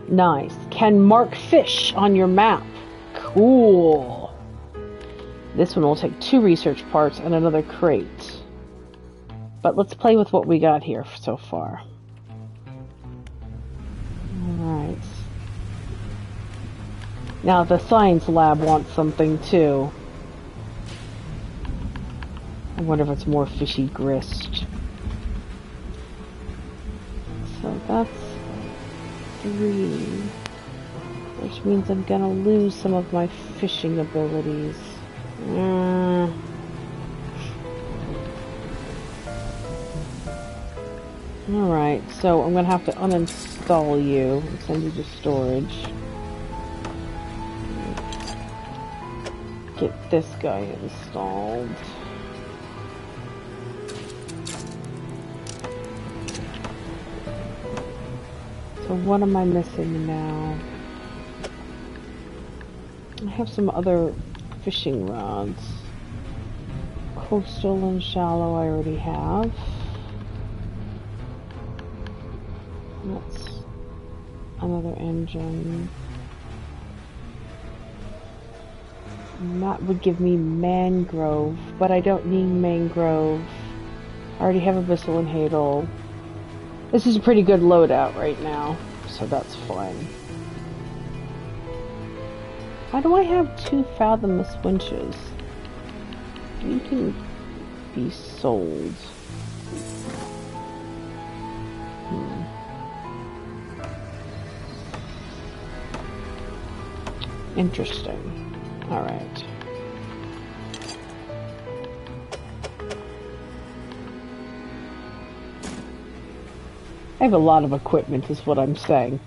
Nice. Can mark fish on your map. Cool. This one will take 2 research parts and another crate. But let's play with what we got here so far. Alright. Now the science lab wants something too. I wonder if it's more fishy grist. So that's 3. Which means I'm gonna lose some of my fishing abilities. Alright, so I'm gonna have to uninstall you and send you to storage. Get this guy installed. So what am I missing now? I have some other fishing rods. Coastal and shallow I already have. That's another engine. And that would give me mangrove, but I don't need mangrove. I already have abyssal and hadal. This is a pretty good loadout right now, so that's fine. Why do I have 2 fathomless winches? You can be sold. Interesting. Alright. I have a lot of equipment, is what I'm saying.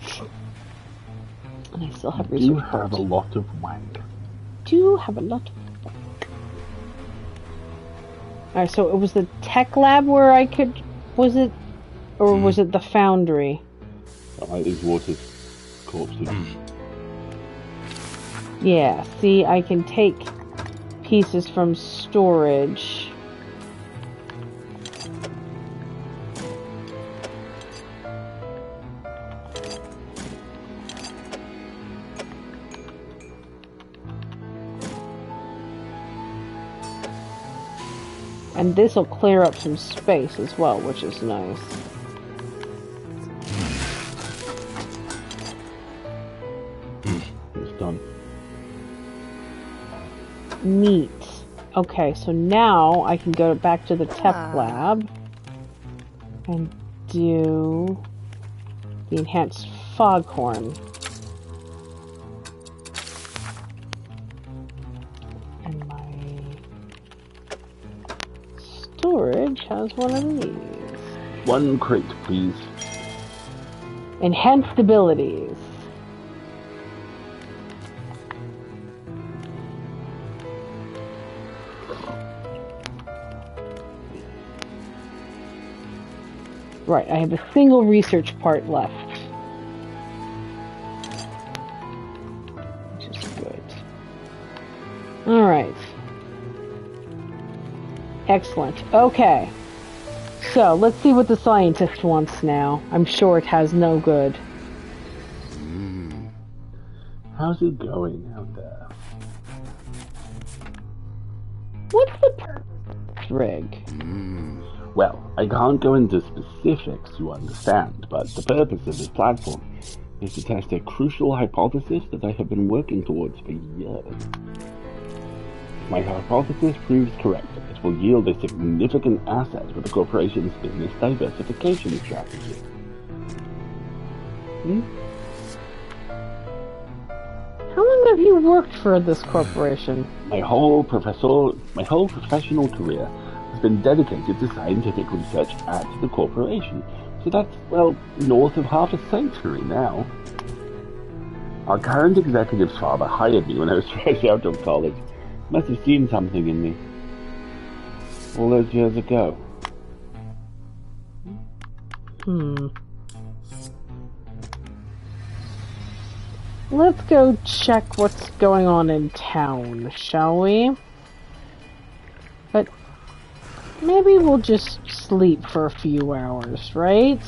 And I still have research. You have a lot of wank. Do have a lot of wank. Alright, so it was the tech lab where I could... Was it... Or was it the foundry? I like these water corpses. Yeah, see, I can take pieces from storage. And this will clear up some space as well, which is nice. It's done. Neat. Okay, so now I can go back to the tech lab and do the enhanced foghorn. And my storage has one of these. 1 crate, please. Enhanced abilities. Right, I have a single research part left. Which is good. Alright. Excellent. Okay. So, let's see what the scientist wants now. I'm sure it has no good. How's it going out there? What's the purpose of this rig? Well, I can't go into specifics, you understand, but the purpose of this platform is to test a crucial hypothesis that I have been working towards for years. If my hypothesis proves correct, it will yield a significant asset for the corporation's business diversification strategy. How long have you worked for this corporation? My whole professional career has been dedicated to scientific research at the corporation. So that's, well, north of half a century now. Our current executive's father hired me when I was fresh out of college. Must have seen something in me. All those years ago. Let's go check what's going on in town, shall we? But maybe we'll just sleep for a few hours, right?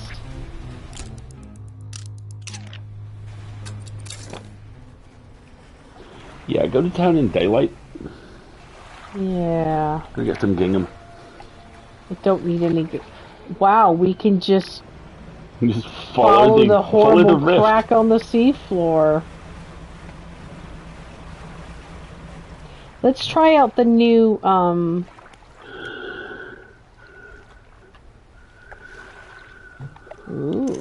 Yeah, go to town in daylight. Yeah. Go get some gingham. I don't need any... Wow, we can just follow the horrible rift. crack on the seafloor. Let's try out the new, Ooh.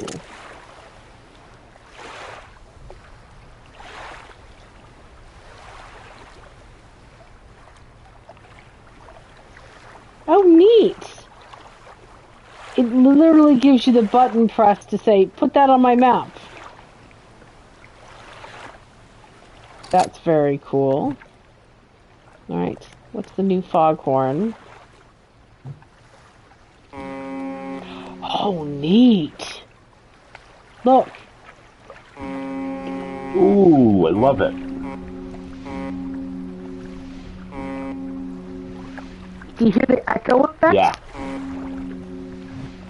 Oh, neat! It literally gives you the button press to say, put that on my map. That's very cool. Alright, what's the new foghorn? Oh, neat! Look! Ooh, I love it. Do you hear the echo effect? Yeah.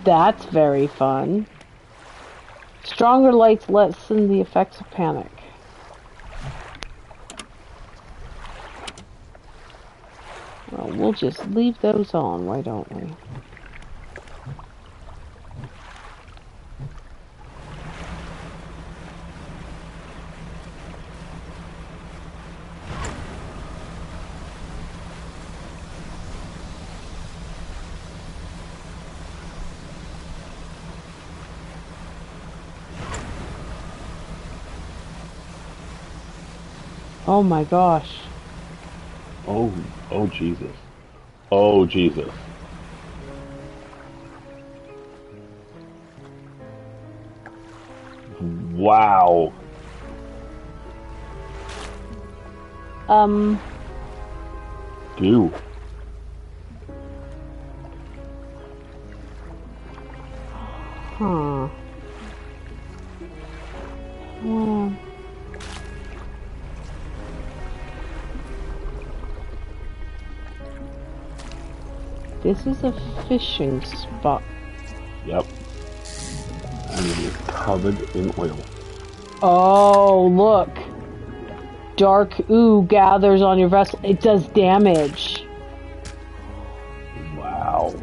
That's very fun. Stronger lights lessen the effects of panic. Well, we'll just leave those on, why don't we? Oh my gosh. Oh Jesus. Oh Jesus. Wow. Goo. Huh. Well, this is a fishing spot. Yep. And it is covered in oil. Oh, look. Dark ooze gathers on your vessel. It does damage. Wow.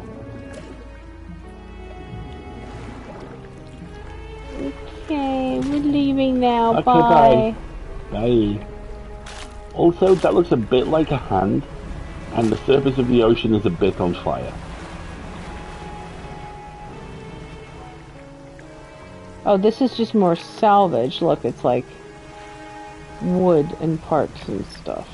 Okay, we're leaving now. Okay, bye. Bye. Also, that looks a bit like a hand, and the surface of the ocean is a bit on fire. Oh, this is just more salvage. Look, it's like wood and parts and stuff.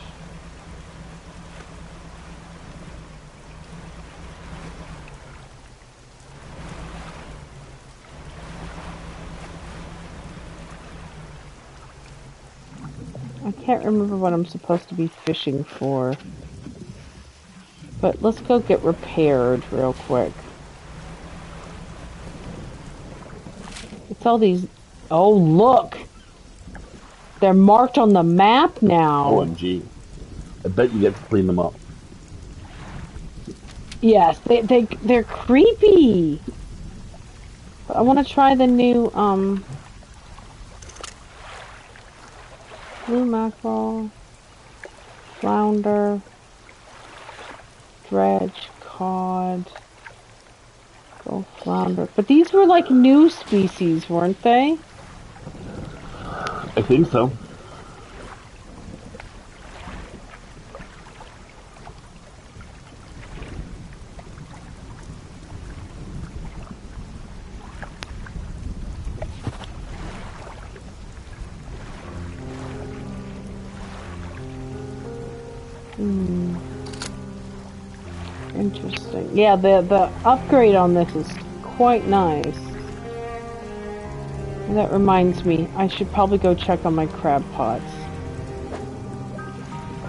I can't remember what I'm supposed to be fishing for. But let's go get repaired real quick. It's all these... Oh, look! They're marked on the map now. OMG. I bet you get to clean them up. Yes, they're creepy. But I want to try the new blue mackerel, flounder, dredge, cod, gold flounder. But these were like new species, weren't they? I think so. Interesting. Yeah, the upgrade on this is quite nice. And that reminds me, I should probably go check on my crab pots.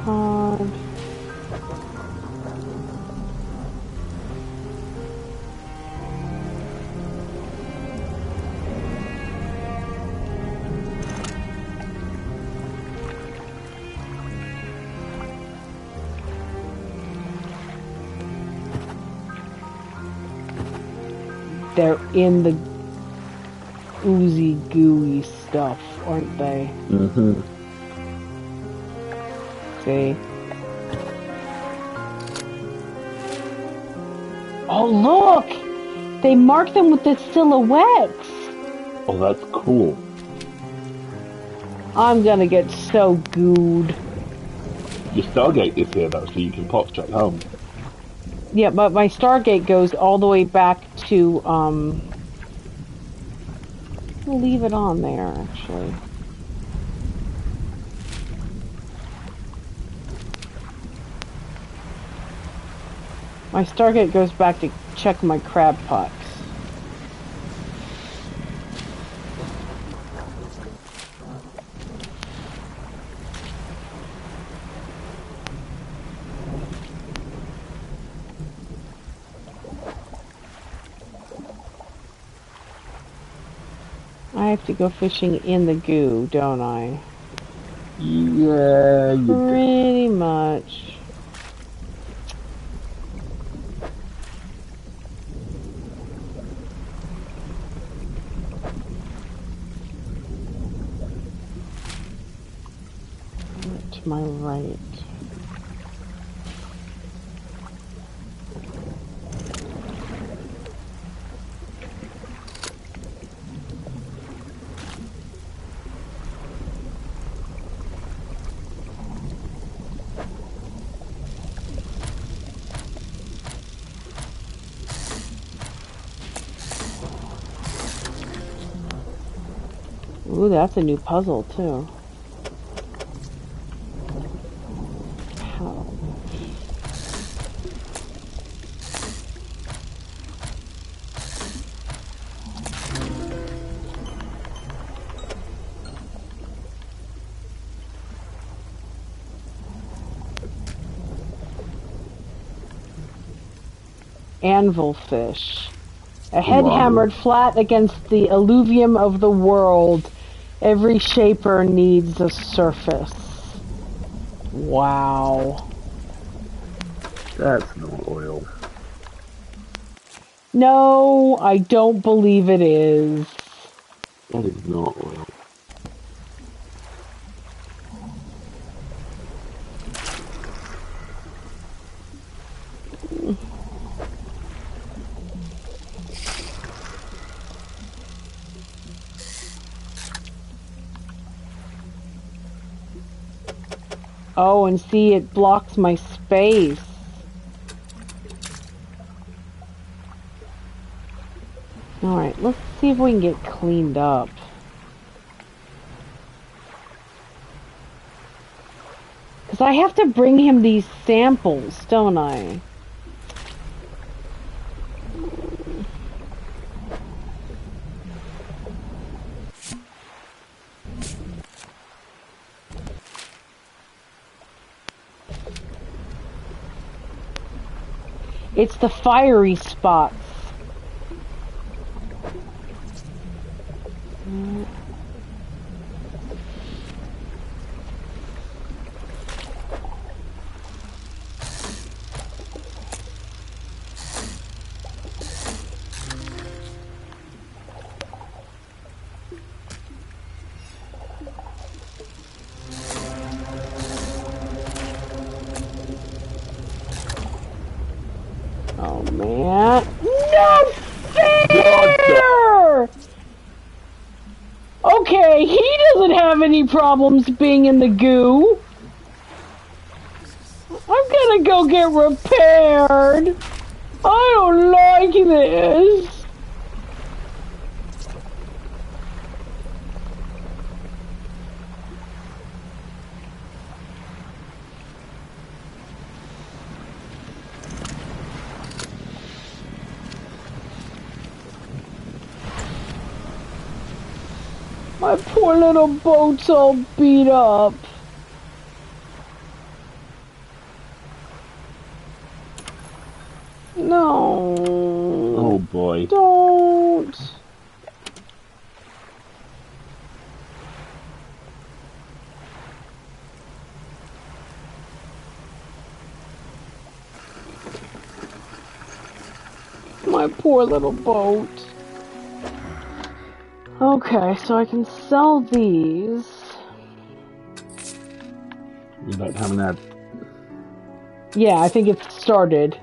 Cod. They're in the oozy, gooey stuff, aren't they? Mm-hmm. See? Oh, look! They mark them with the silhouettes! Oh, that's cool. I'm gonna get so gooed. Your Stargate is here, though, so you can pop straight home. Yeah, but my Stargate goes all the way back to, I'll leave it on there, actually. My Stargate goes back to check my crab pots. I have to go fishing in the goo, don't I? Yeah, you do. Pretty much. To my right. Ooh, that's a new puzzle, too. How? Anvilfish. A head Wow. hammered flat against the alluvium of the world. Every shaper needs a surface. Wow. That's not oil. No, I don't believe it is. That is not oil. Oh, and see, it blocks my space. Alright, let's see if we can get cleaned up. Because I have to bring him these samples, don't I? It's the fiery spots. any problems being in the goo. I'm gonna go get repaired. I don't like this. My poor little boat's all beat up. No. Oh boy. Don't. My poor little boat. Okay, so I can sell these. You like having that? Yeah, I think it's started.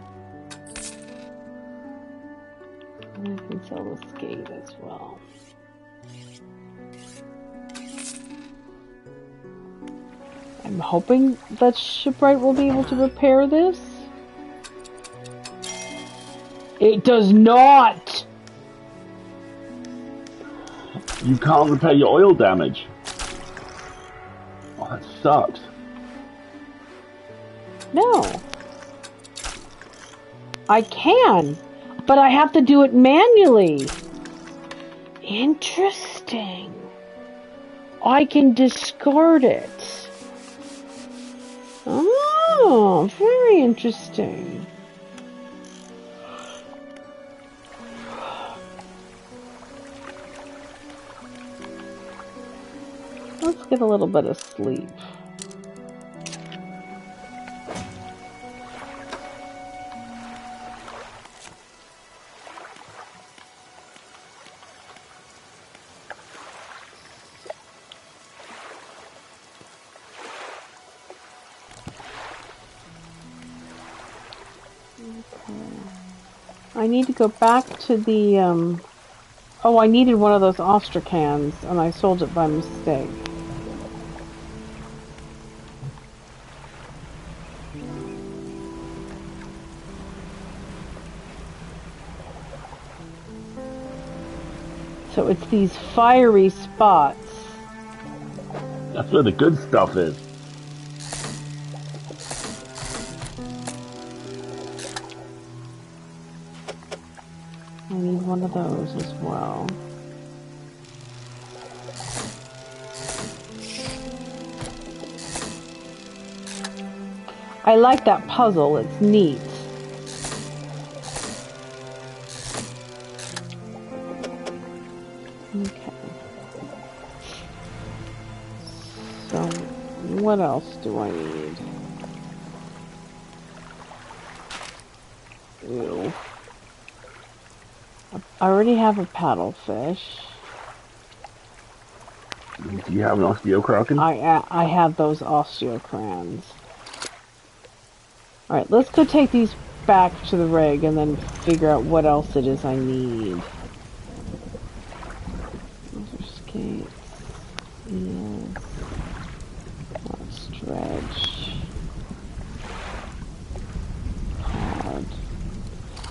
I can sell the skate as well. I'm hoping that Shipwright will be able to repair this. It does not! You can't repair your oil damage. Oh, that sucks. No. I can, but I have to do it manually. Interesting. I can discard it. Oh, very interesting. Let's get a little bit of sleep. I need to go back to the, oh, I needed one of those Ostracans, and I sold it by mistake. So it's these fiery spots. That's where the good stuff is. I need one of those as well. I like that puzzle, it's neat. Okay. So, what else do I need? Ew. I already have a paddlefish. Do you have an osteocraken? I have those osteocrans. Alright, let's go take these back to the rig and then figure out what else it is I need. Those are skates. Yes. That's Dredge. Pod.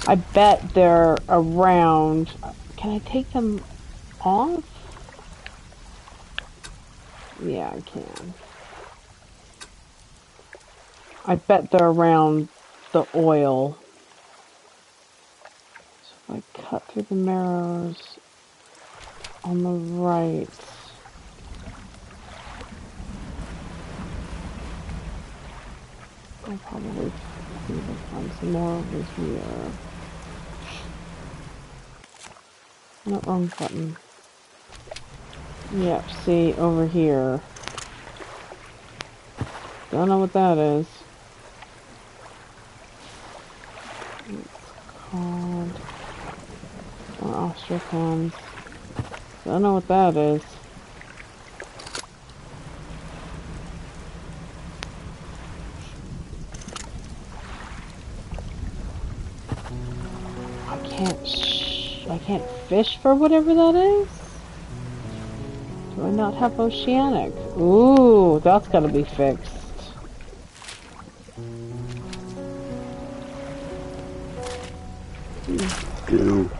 I bet they're around. Can I take them off? Yeah, I can. I bet they're around the oil. So if I cut through the marrows on the right. I'll probably find some more over here. No, wrong button. Yep, see, over here. Don't know what that is. It's called Ostracans. Don't know what that is. I can't fish for whatever that is? Do Do I not have oceanic? Ooh, that's gotta be fixed. Do.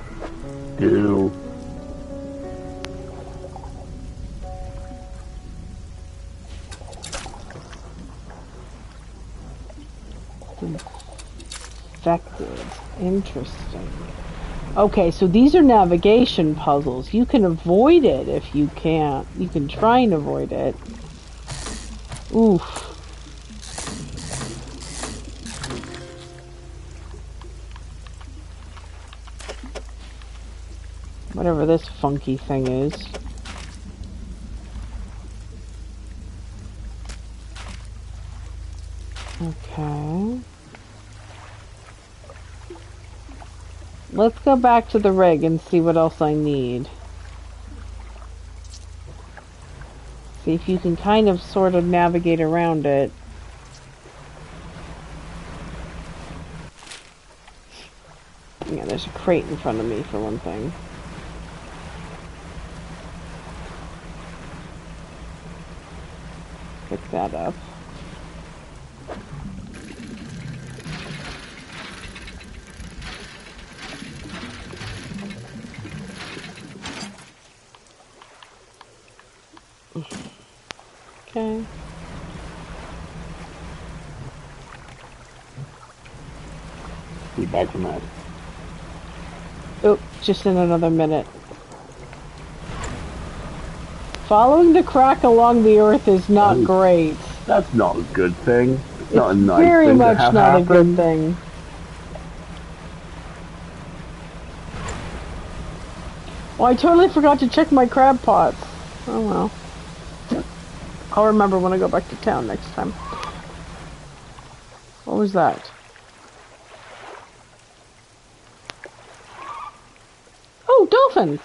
Infected. Interesting. Okay, so these are navigation puzzles. You can avoid it if you can't. You can try and avoid it. Oof. Whatever this funky thing is. Okay. Let's go back to the rig and see what else I need. See if you can kind of sort of navigate around it. Yeah, there's a crate in front of me for one thing. Pick that up. Okay. Be back from that. Oh, just in another minute. Following the crack along the earth is not great. That's not a good thing. It's not a nice very thing much to have not happen. a good thing. Well, I totally forgot to check my crab pots. Oh well. I'll remember when I go back to town next time. What was that? Oh, dolphins!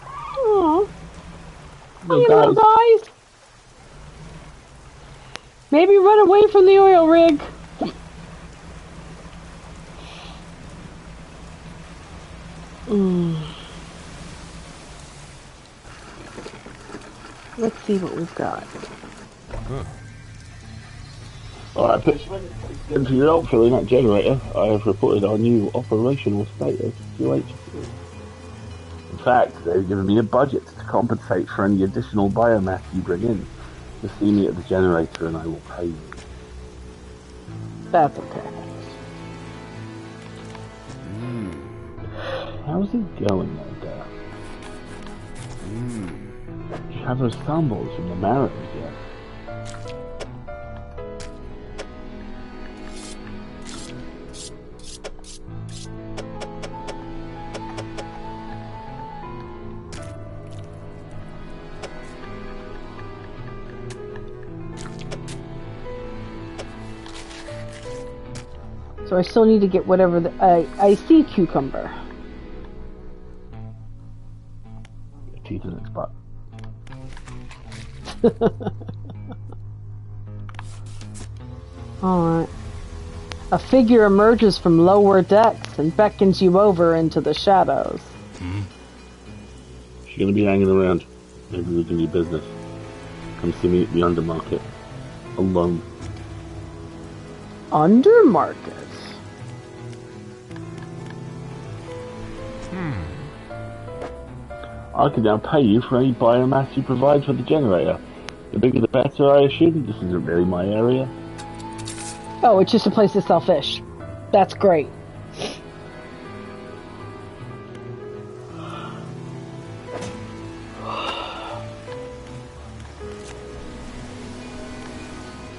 Aww. Hi, little guys! Maybe run away from the oil rig. Let's see what we've got. Alright, Pitchman. Thanks for your help filling that generator. I have reported our new operational status to QHQ. In fact, they've given me a budget to compensate for any additional biomass you bring in. Just see me at the generator and I will pay you. That's okay. How's it going out there? Do you have those samples from the marrows yet? So I still need to get whatever the... I see cucumber. Teeth in its butt. Alright. A figure emerges from lower decks and beckons you over into the shadows. She's gonna be hanging around. Maybe we can do business. Come see me at the undermarket. Alone. Undermarket? I can now pay you for any biomass you provide for the generator. The bigger the better, I assume. This isn't really my area. Oh, it's just a place to sell fish. That's great.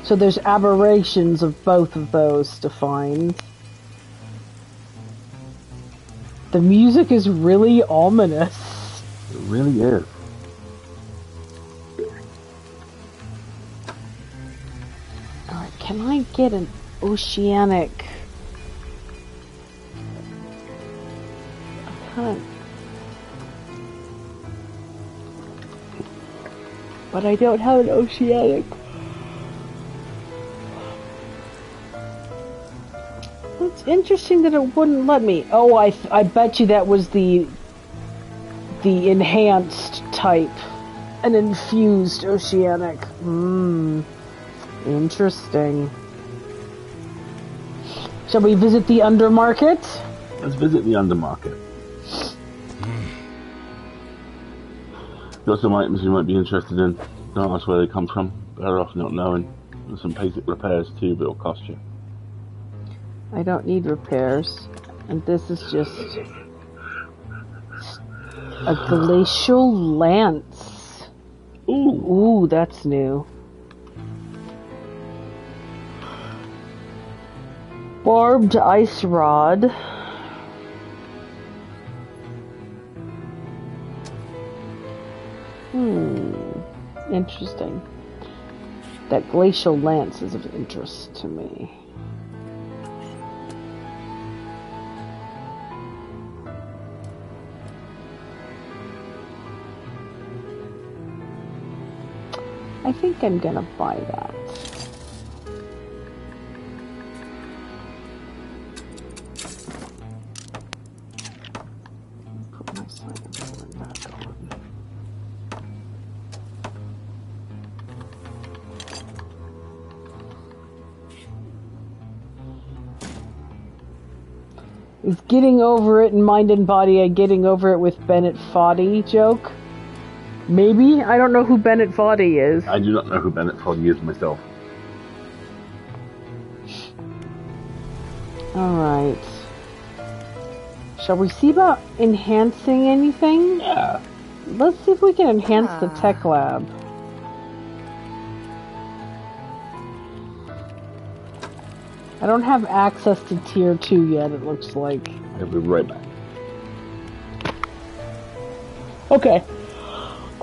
So there's aberrations of both of those to find. The music is really ominous. It really is. Alright, can I get an oceanic? I can't. But I don't have an oceanic. It's interesting that it wouldn't let me. Oh, I bet you that was the the enhanced type. An infused oceanic. Interesting. Shall we visit the undermarket? Let's visit the undermarket. Got some items you might be interested in. Don't ask where they come from. Better off not knowing. There's some basic repairs too, but it'll cost you. I don't need repairs. And this is just a glacial lance. Ooh, that's new. Barbed ice rod. Interesting. That glacial lance is of interest to me. I think I'm gonna buy that. Put my silent back on. Is getting over it in mind and body a getting over it with Bennett Foddy joke? Maybe? I don't know who Bennett Foddy is. I do not know who Bennett Foddy is myself. Alright. Shall we see about enhancing anything? Yeah. Let's see if we can enhance the tech lab. I don't have access to tier 2 yet, it looks like. I'll be right back. Okay.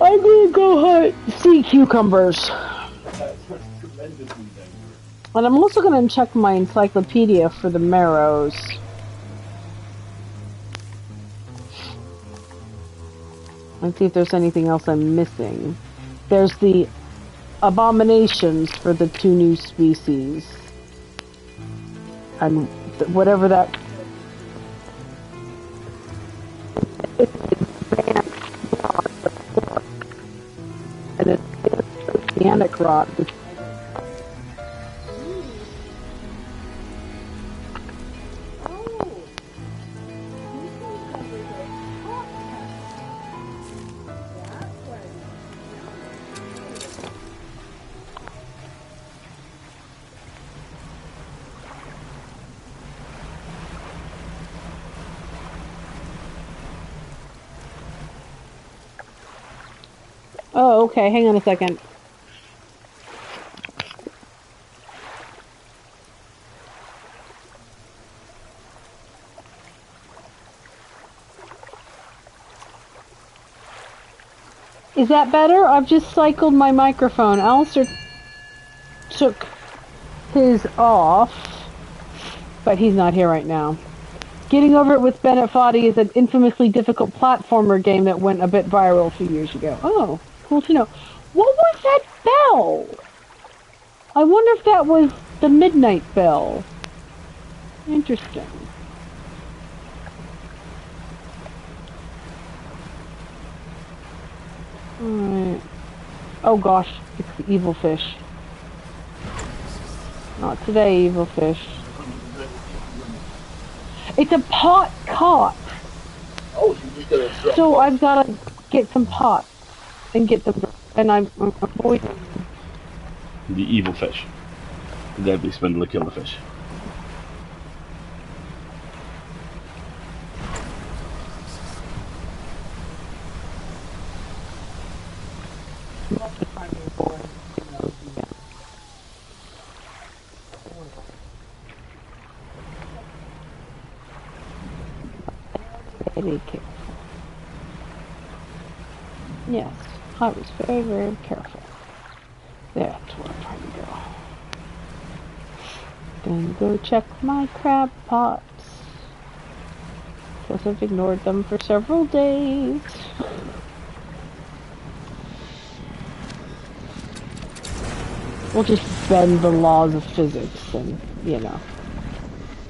I'm gonna go hunt sea cucumbers. That's tremendously dangerous. And I'm also gonna check my encyclopedia for the marrows. Let's see if there's anything else I'm missing. There's the abominations for the 2 new species. And whatever that... And it's oceanic rot. Oh, okay, hang on a second. Is that better? I've just cycled my microphone. Alistair took his off, but he's not here right now. Getting Over It with Bennett Foddy is an infamously difficult platformer game that went a bit viral a few years ago. Oh, cool to know. What was that bell? I wonder if that was the midnight bell. Interesting. Alright. Oh gosh, it's the evil fish. Not today, evil fish. It's a pot caught. Oh, you just gotta drop So pots. I've gotta get some pots and get them, and I'm avoiding. The evil fish. The deadly spindler killer fish. Very careful. Yes, I was very, very careful. That's where I'm trying to go. Gonna go check my crab pots. Because I've ignored them for several days. We'll just bend the laws of physics and, you know.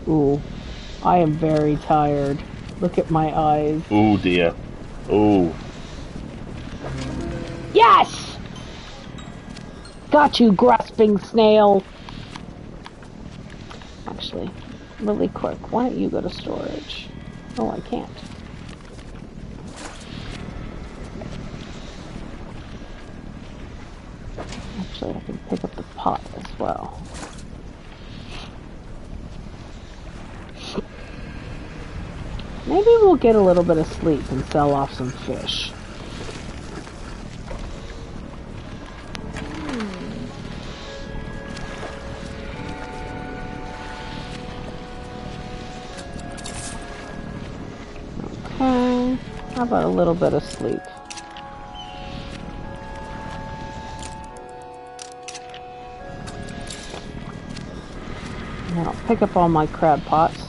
Ooh, I am very tired. Look at my eyes. Oh dear. Oh, Yes! Got you, grasping snail. Actually, really quick, why don't you go to storage? Oh, I can't. Actually, I can pick up the pot as well. Maybe we'll get a little bit of sleep and sell off some fish. Okay, how about a little bit of sleep? Now, pick up all my crab pots.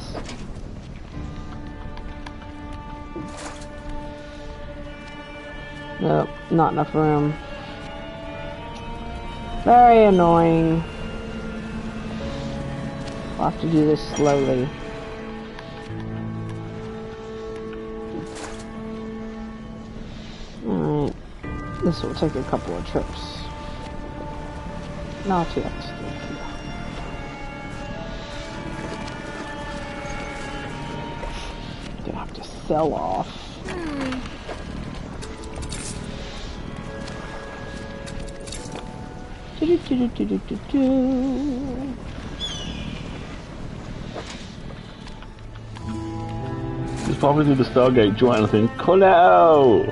Nope, not enough room. Very annoying. I'll have to do this slowly. Alright. This will take a couple of trips. Not yet. Gonna have to sell off. just popping through the Stargate. Do you want anything? Hello.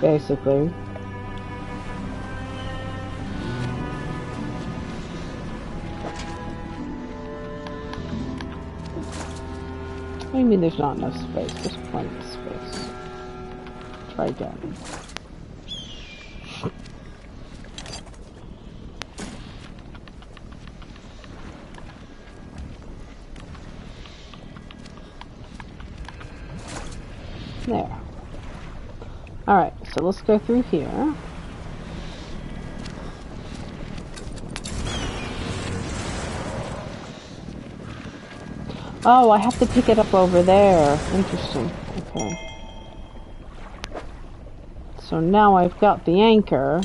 Basically. What do you mean there's not enough space? There's plenty of space. Try again. There. Alright, so let's go through here. Oh, I have to pick it up over there. Interesting. Okay. So now I've got the anchor,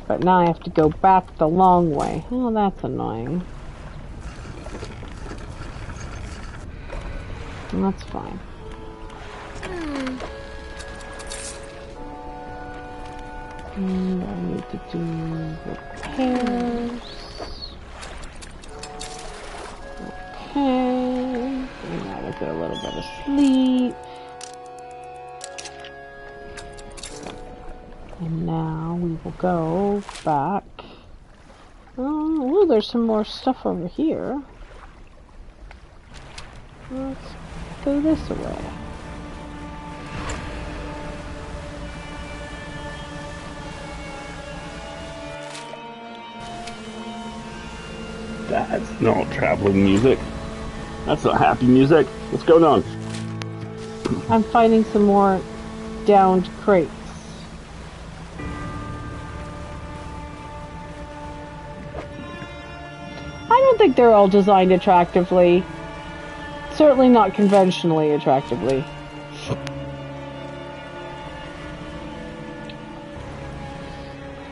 but now I have to go back the long way. Oh, that's annoying. And that's fine. And I need to do repairs. Okay. And now we'll get a little bit of sleep. And now we will go back. Oh, there's some more stuff over here. Let's go this way. That's not traveling music. That's not happy music. What's going on? I'm finding some more downed crates. I don't think they're all designed attractively. Certainly not conventionally attractively.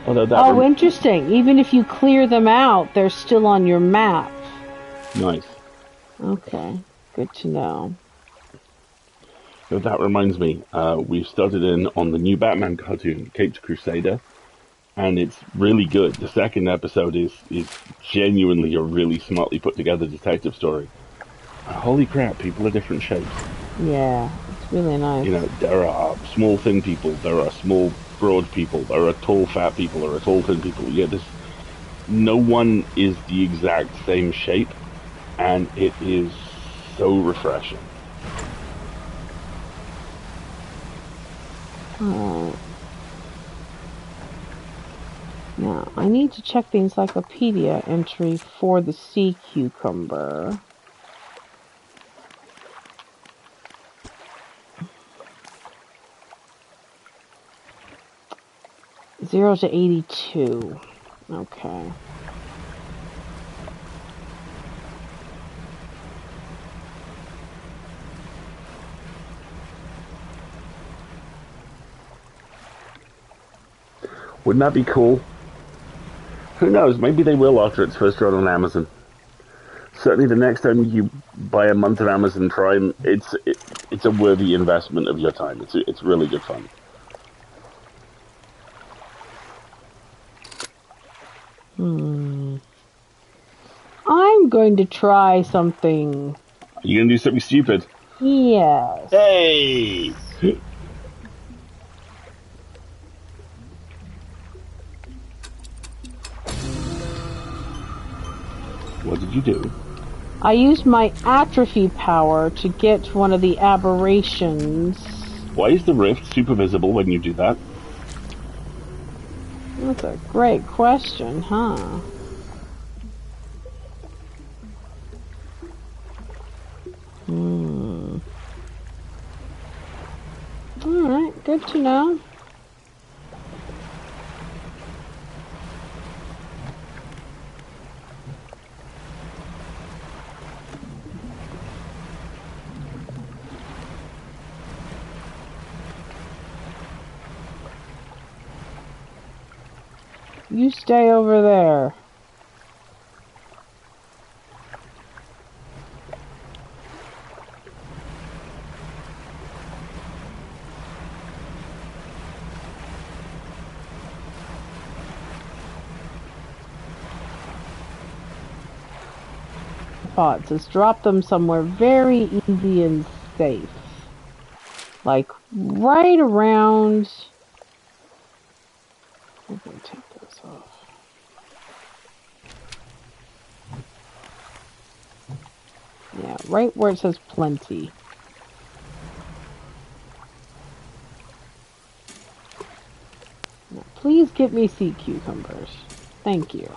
Oh, interesting. Even if you clear them out, they're still on your map. Nice. Okay, good to know. So that reminds me, we've started in on the new Batman cartoon, Caped Crusader, and it's really good. The second episode is genuinely a really smartly put together detective story. And holy crap, people are different shapes. Yeah, it's really nice. You know, there are small thin people, there are small broad people, there are tall fat people, there are tall thin people. Yeah, no one is the exact same shape, and it is so refreshing. Alright. Now, I need to check the encyclopedia entry for the sea cucumber. Zero to 82. Okay. Wouldn't that be cool? Who knows? Maybe they will after its first run on Amazon. Certainly, the next time you buy a month of Amazon Prime, it's a worthy investment of your time. It's really good fun. I'm going to try something. Are you gonna do something stupid? Yes. Hey! What did you do? I used my atrophy power to get one of the aberrations. Why is the rift super visible when you do that? That's a great question, huh? Alright, good to know. You stay over there. Pots. Just drop them somewhere very easy and safe. Like right around. I'm gonna take this off. Yeah, right where it says plenty. Now, please get me sea cucumbers. Thank you.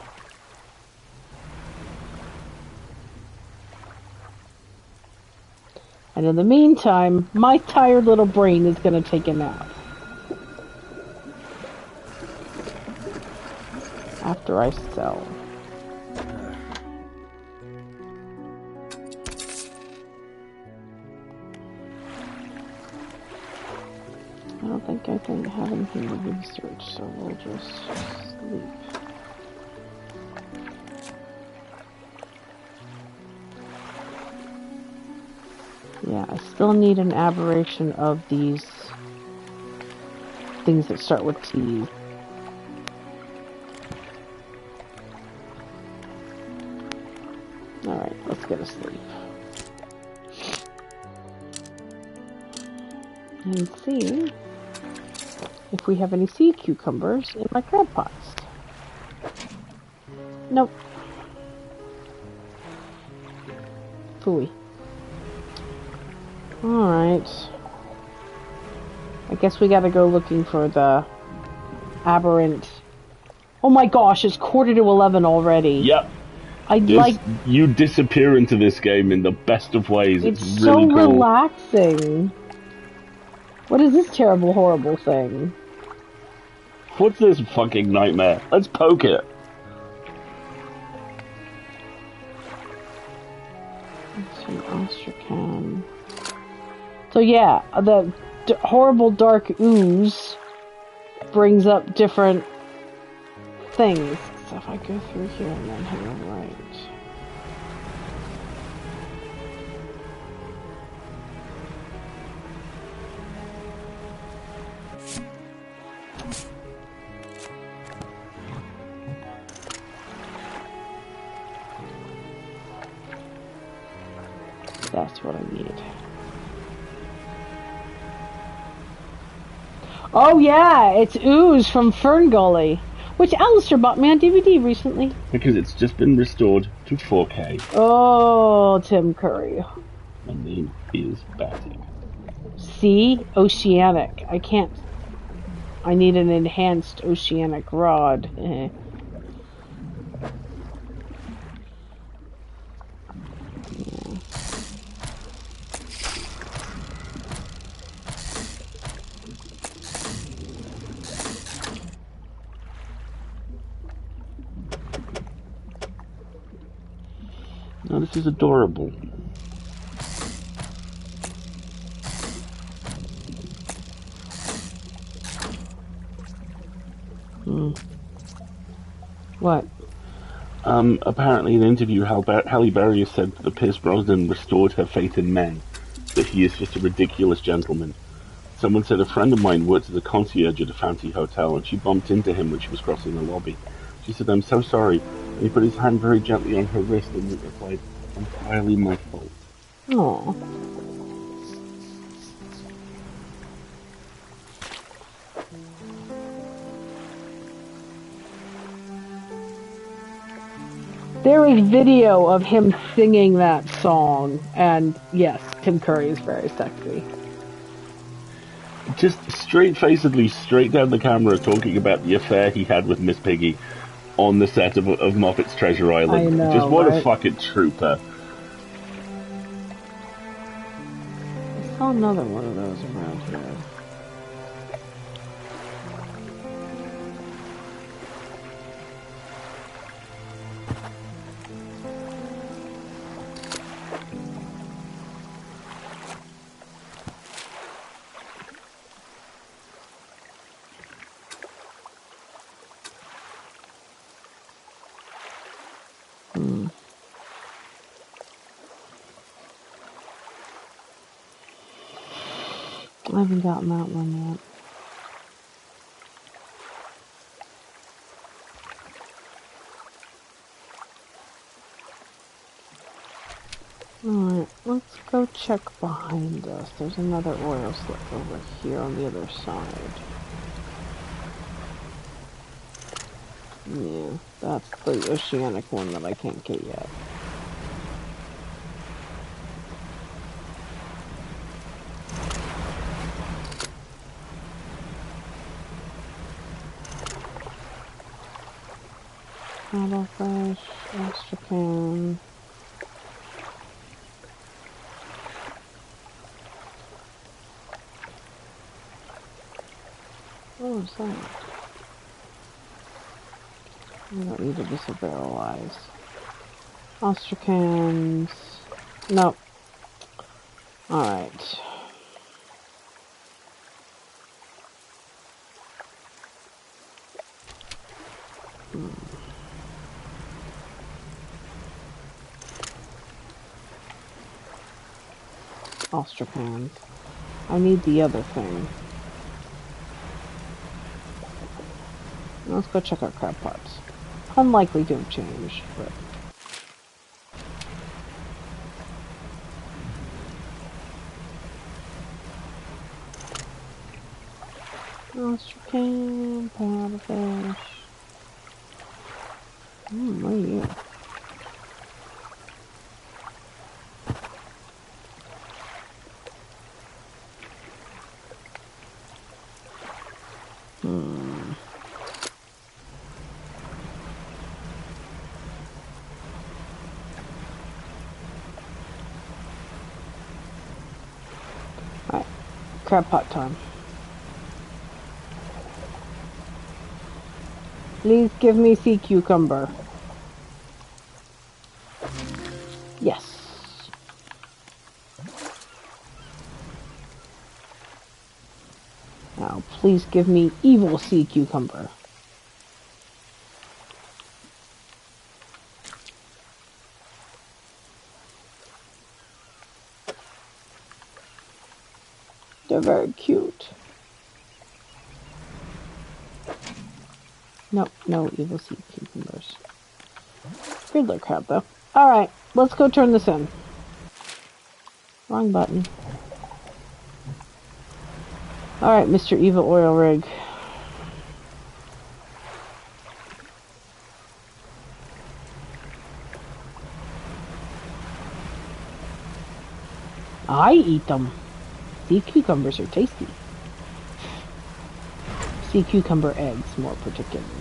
And in the meantime, my tired little brain is going to take a nap. After I sell. I don't think I can have anything to research, so we'll just sleep. Yeah, I still need an aberration of these things that start with T. Alright, let's get to sleep. And see if we have any sea cucumbers in my crab pots. Nope. Phooey. Alright. I guess we gotta go looking for the aberrant. Oh my gosh, it's 11:45 already. Yep. You disappear into this game in the best of ways. It's really so cool. Relaxing. What is this terrible, horrible thing? What's this fucking nightmare? Let's poke it. Let's see, Astrakhan. So yeah, the horrible dark ooze brings up different things. So if I go through here and then hang on right. That's what I need. Oh yeah, it's Ooze from Fern Gully, which Alistair bought me on DVD recently. Because it's just been restored to 4K. Oh, Tim Curry. My name is Batty. See? Oceanic. I need an enhanced oceanic rod. Now this is adorable. What? Apparently in an interview, Halle Berry has said that Pierce Brosnan restored her faith in men, that he is just a ridiculous gentleman. Someone said a friend of mine worked as a concierge at a fancy hotel, and she bumped into him when she was crossing the lobby. She said, "I'm so sorry," and he put his hand very gently on her wrist and replied, "Entirely my fault." Aw. There is video of him singing that song, and yes, Tim Curry is very sexy. Just straight-facedly, straight down the camera, talking about the affair he had with Miss Piggy on the set of Muppet's Treasure Island. I know, just what right? a fucking trooper. I saw another one of those around here. I haven't gotten that one yet. Alright, let's go check behind us. There's another oil slick over here on the other side. Yeah, that's the oceanic one that I can't get yet. Paddlefish, astrakhan. What was that? I don't need to be so barrel eyes. Ostrakhans. Nope. Alright. Ostrakhans. I need the other thing. Let's go check our crab pots. Unlikely to have changed, but... Astrakhan, paddlefish. What are you? Alright, crab pot time. Please give me sea cucumber. Yes. Now, please give me evil sea cucumber. They're very cute. Nope, no evil sea cucumbers. Fiddler crab, though. Alright, let's go turn this in. Wrong button. Alright, Mr. Evil Oil Rig. I eat them. Sea cucumbers are tasty. Sea cucumber eggs, more particularly.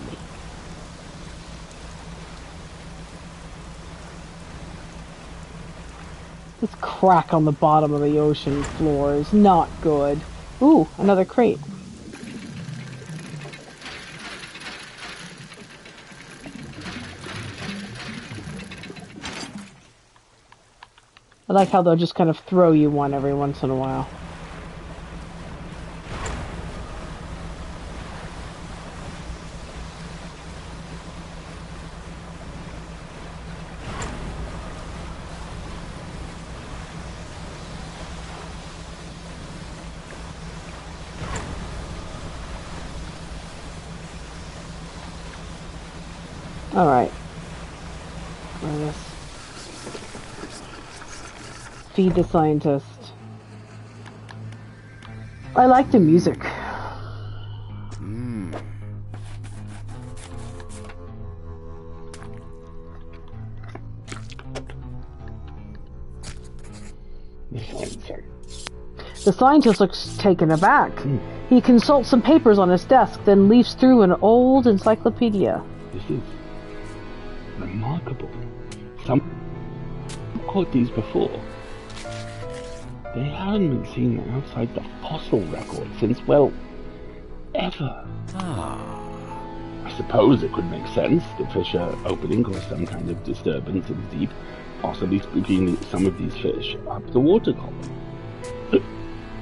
This crack on the bottom of the ocean floor is not good. Ooh, another crate. I like how they'll just kind of throw you one every once in a while. Alright. Feed the scientist. I like the music. The scientist looks taken aback. He consults some papers on his desk, then leafs through an old encyclopedia. This is remarkable. Some caught these before. They haven't been seen outside the fossil record since, well, ever. I suppose it could make sense. The fissure opening caused some kind of disturbance in the deep, possibly spooking some of these fish up the water column.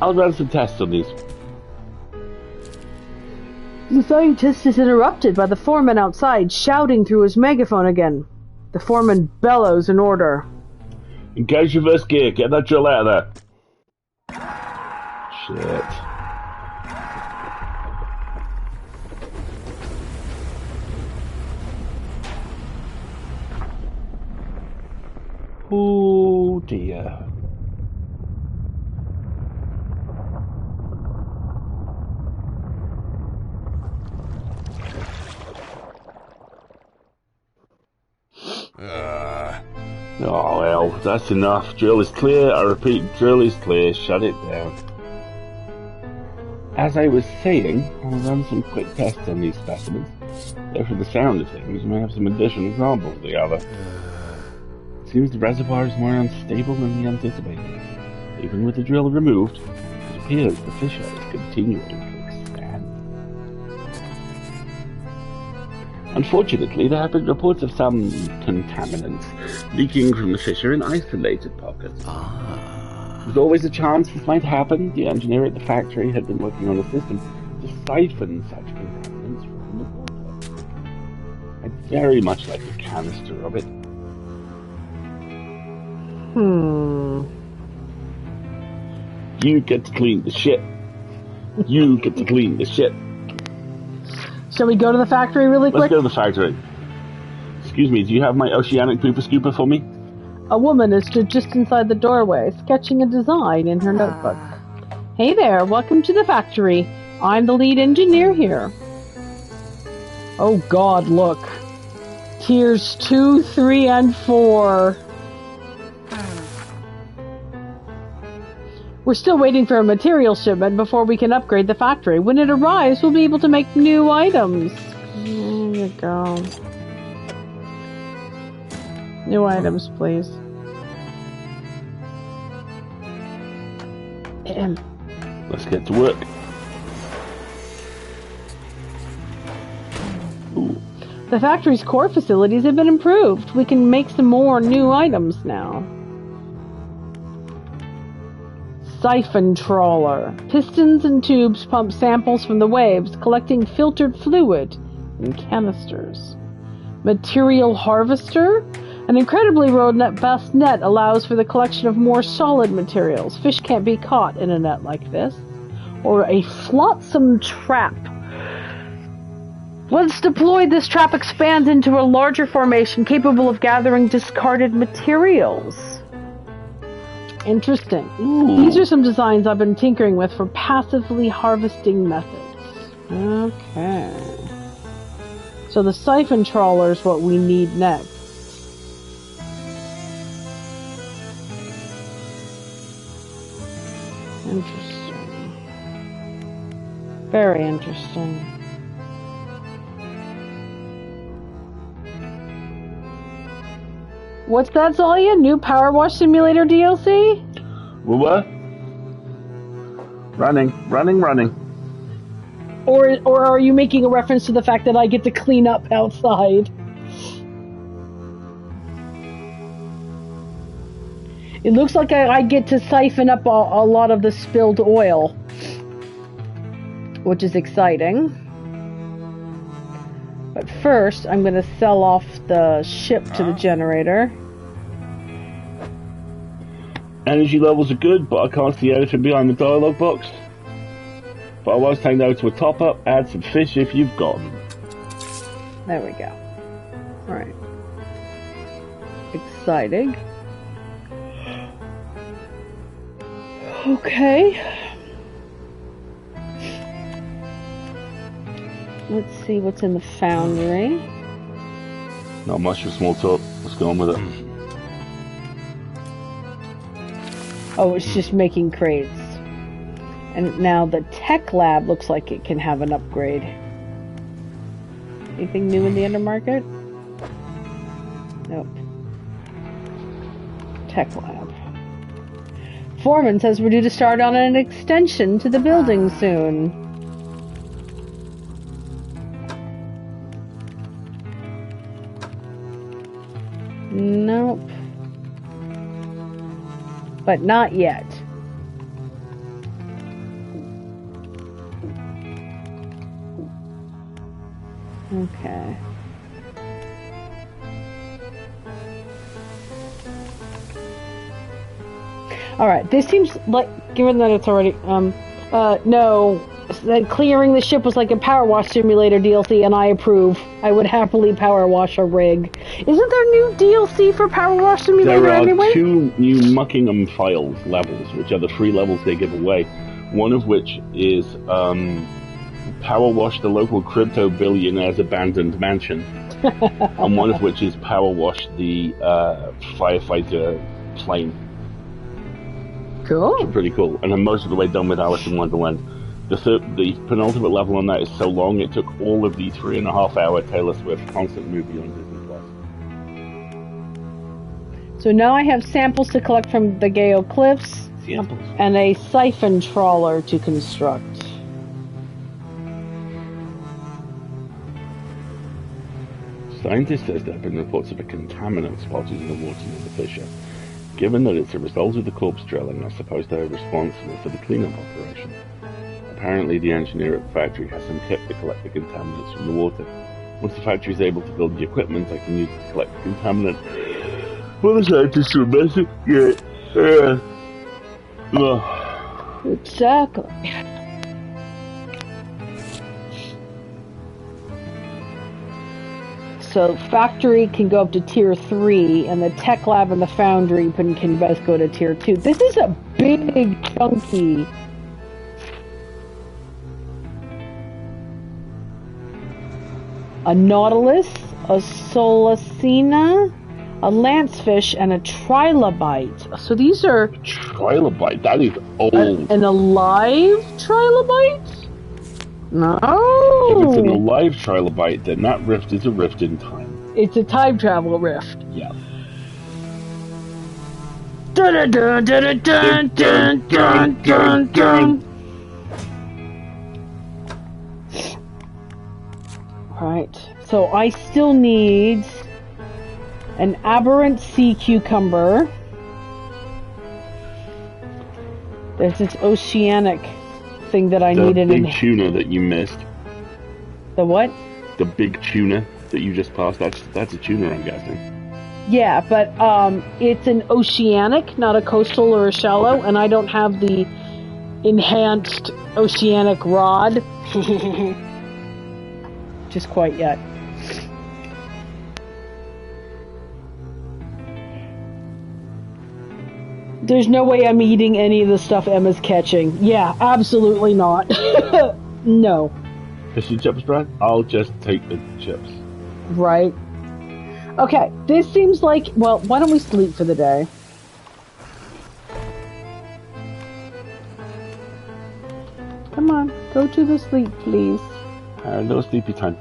I'll run some tests on these. The scientist is interrupted by the foreman outside, shouting through his megaphone again. The foreman bellows an order. Engage reverse gear. Get that drill out of there. Shit. Oh dear. Oh well, that's enough. Drill is clear. I repeat, drill is clear. Shut it down. As I was saying, I'll run some quick tests on these specimens. Though from the sound of things, we may have some additional samples to gather. It seems the reservoir is more unstable than we anticipated. Even with the drill removed, it appears the fissure is continuing to expand. Unfortunately, there have been reports of some contaminants leaking from the fissure in isolated pockets. There's always a chance this might happen. The engineer at the factory had been working on a system to siphon such contaminants from the water. I'd very much like a canister of it. You get to clean the shit. You get to clean the shit. Shall we go to the factory really quick? Let's go to the factory. Excuse me, do you have my oceanic pooper scooper for me? A woman is stood just inside the doorway, sketching a design in her notebook. Hey there, welcome to the factory. I'm the lead engineer here. Oh God, look. Tiers 2, 3, and 4. We're still waiting for a material shipment before we can upgrade the factory. When it arrives, we'll be able to make new items. There you go. New items, please. Let's get to work. Ooh. The factory's core facilities have been improved. We can make some more new items now. Siphon trawler. Pistons and tubes pump samples from the waves, collecting filtered fluid in canisters. Material harvester. An incredibly robust net allows for the collection of more solid materials. Fish can't be caught in a net like this. Or a flotsam trap. Once deployed, this trap expands into a larger formation capable of gathering discarded materials. Interesting. Ooh. These are some designs I've been tinkering with for passively harvesting methods. Okay. So the siphon trawler is what we need next. Interesting. Very interesting. What's that, Zalia? New Power Wash Simulator DLC? What? Running. Or are you making a reference to the fact that I get to clean up outside? It looks like I get to siphon up a lot of the spilled oil, which is exciting. But first, I'm going to sell off the ship to the generator. Energy levels are good, but I can't see anything behind the dialogue box. But I was saying no to a top-up, add some fish if you've got them. There we go. Alright. Exciting. Okay. Let's see what's in the foundry. Not much for small talk. Let's go on with it. Oh, it's just making crates. And now the tech lab looks like it can have an upgrade. Anything new in the undermarket? Nope. Tech lab. Foreman says we're due to start on an extension to the building soon. Nope. But not yet. Okay. Alright, this seems like, given that it's already, no, that clearing the ship was like a power wash simulator DLC, and I approve. I would happily power wash a rig. Isn't there new DLC for power wash simulator anyway? There are 2 new Muckingham Files levels, which are the 3 levels they give away. One of which is, power wash the local crypto billionaire's abandoned mansion. And one of which is power wash the, firefighter plane. Cool. Which is pretty cool. And I'm most of the way done with Alice in Wonderland. The penultimate level on that is so long, it took all of the 3.5-hour Taylor Swift concert movie on Disney Plus. So now I have samples to collect from the Gale Cliffs. Samples. And a siphon trawler to construct. Scientists says there have been reports of a contaminant spotted in the water near the fissure. Given that it's a result of the corpse drilling, I suppose they're responsible for the cleanup operation. Apparently the engineer at the factory has some kit to collect the contaminants from the water. Once the factory is able to build the equipment, I can use it to collect the contaminant. Well, the scientists to investigate. Exactly. So factory can go up to tier 3, and the tech lab and the foundry can both go to tier 2. This is a big, chunky. A nautilus, a solacina, a lancefish, and a trilobite. So these are... Trilobite? That is old. An alive trilobite? No. If it's an alive trilobite, then that rift is a rift in time. It's a time travel rift. Yeah. Dun dun dun dun dun dun dun dun. Right. So I still need an aberrant sea cucumber. There's this oceanic thing that I needed. The big tuna that you missed. The what? The big tuna that you just passed. That's a tuna, I'm guessing. Yeah, but it's an oceanic, not a coastal or a shallow, and I don't have the enhanced oceanic rod. Just quite yet. There's no way I'm eating any of the stuff Emma's catching. Yeah, absolutely not. No. Fish chips, Brad? I'll just take the chips. Right. Okay, this seems like... Well, why don't we sleep for the day? Come on, go to the sleep, please. No sleepy time.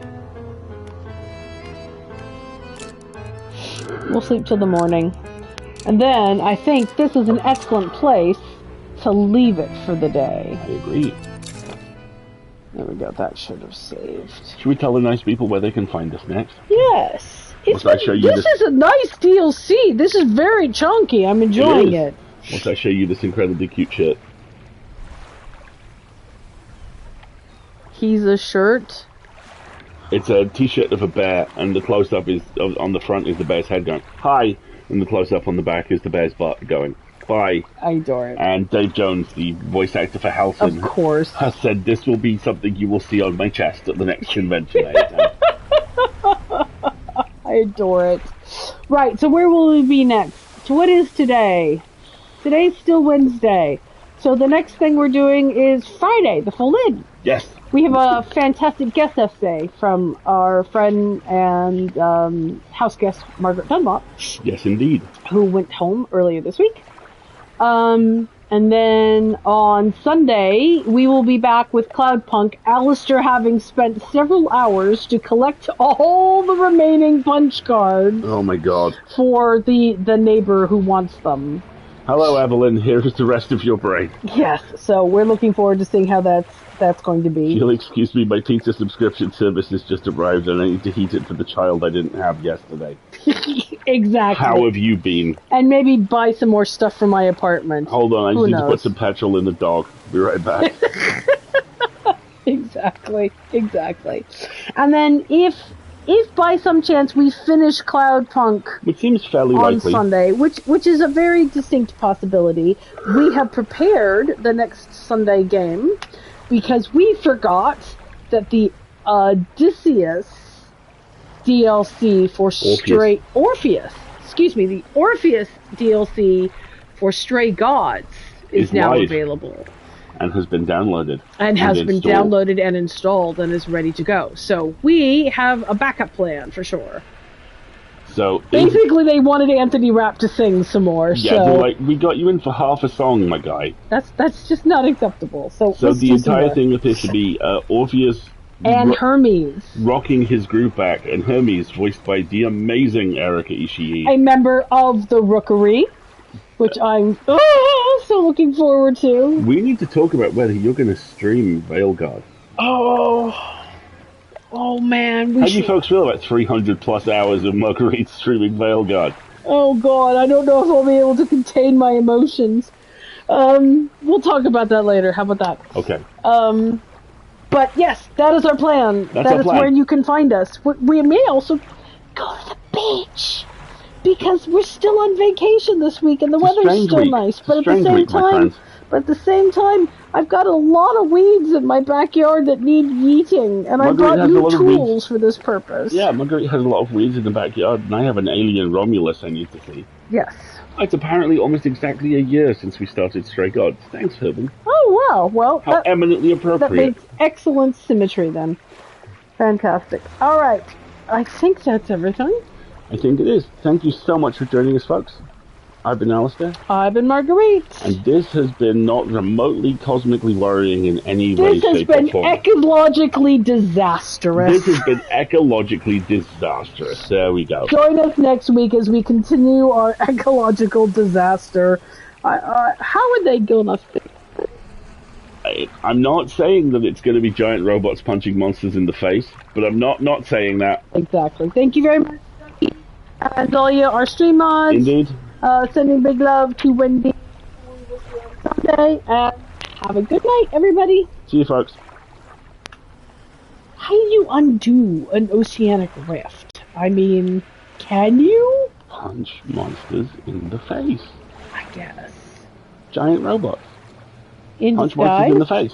We'll sleep till the morning. And then, I think this is an excellent place to leave it for the day. I agree. There we go, that should have saved. Should we tell the nice people where they can find us next? Yes! This is a nice DLC. This is very chunky. I'm enjoying it. Once I show you this incredibly cute shirt. He's a shirt? It's a t-shirt of a bear, and the close-up is on the front is the bear's head going, "Hi!" And the close-up on the back is the bear's butt going, "Bye." I adore it. And Dave Jones, the voice actor for Halcyon, of course, has said, "This will be something you will see on my chest at the next convention I attend." I I adore it. Right, so where will we be next? So what is today? Today's still Wednesday. So the next thing we're doing is Friday, the full in. Yes. We have a fantastic guest essay from our friend and house guest, Margaret Dunlop. Yes, indeed. Who went home earlier this week. And then on Sunday, we will be back with Cloudpunk, Alistair having spent several hours to collect all the remaining punch cards. Oh my god. For the neighbor who wants them. Hello, Evelyn. Here's the rest of your brain. Yes, so we're looking forward to seeing how that's going to be. You'll excuse me, my pizza subscription service has just arrived and I need to heat it for the child I didn't have yesterday. Exactly. How have you been? And maybe buy some more stuff for my apartment. Hold on, I just need to put some petrol in the dog. Be right back. Exactly. And then if by some chance we finish Cloudpunk, which seems fairly on likely, Sunday, which is a very distinct possibility, we have prepared the next Sunday game because we forgot that the Odysseus DLC for Orpheus. The Orpheus DLC for Stray Gods is now live. Available. And has been downloaded. And has been downloaded and installed and is ready to go. So we have a backup plan for sure. So basically, they wanted Anthony Rapp to sing some more. Yeah, so, they're like, we got you in for half a song, my guy. That's just not acceptable. So the entire thing appears to be Orpheus and Hermes rocking his group back, and Hermes voiced by the amazing Erika Ishii, a member of the Rookery. Which I'm so looking forward to. We need to talk about whether you're going to stream Veilguard. Oh man. How do you folks feel about 300 plus hours of Marguerite streaming Veilguard? Oh god, I don't know if I'll be able to contain my emotions. We'll talk about that later. How about that? Okay. But yes, that is our plan. That is where you can find us. We may also go to the beach. Because we're still on vacation this week and the weather's still nice. But at the same time, I've got a lot of weeds in my backyard that need yeating, and I brought new tools for this purpose. Yeah, Marguerite has a lot of weeds in the backyard, and I have an alien Romulus I need to see. Yes. It's apparently almost exactly a year since we started Stray Gods. Thanks, Herbin. Oh, wow. Well, how eminently appropriate. That makes excellent symmetry, then. Fantastic. All right. I think that's everything. I think it is. Thank you so much for joining us, folks. I've been Alistair. I've been Marguerite. And this has been not remotely cosmically worrying in any way, shape, or form. This has been ecologically disastrous. This has been ecologically disastrous. There we go. Join us next week as we continue our ecological disaster. How are they going to fix it? I'm not saying that it's going to be giant robots punching monsters in the face, but I'm not saying that. Exactly. Thank you very much. And Dahlia, our stream mods. Indeed. Sending big love to Wendy. We will see you on Sunday. And have a good night, everybody. See you, folks. How do you undo an oceanic rift? I mean, can you? Punch monsters in the face. I guess. Giant robots. In punch disguise? monsters in the face.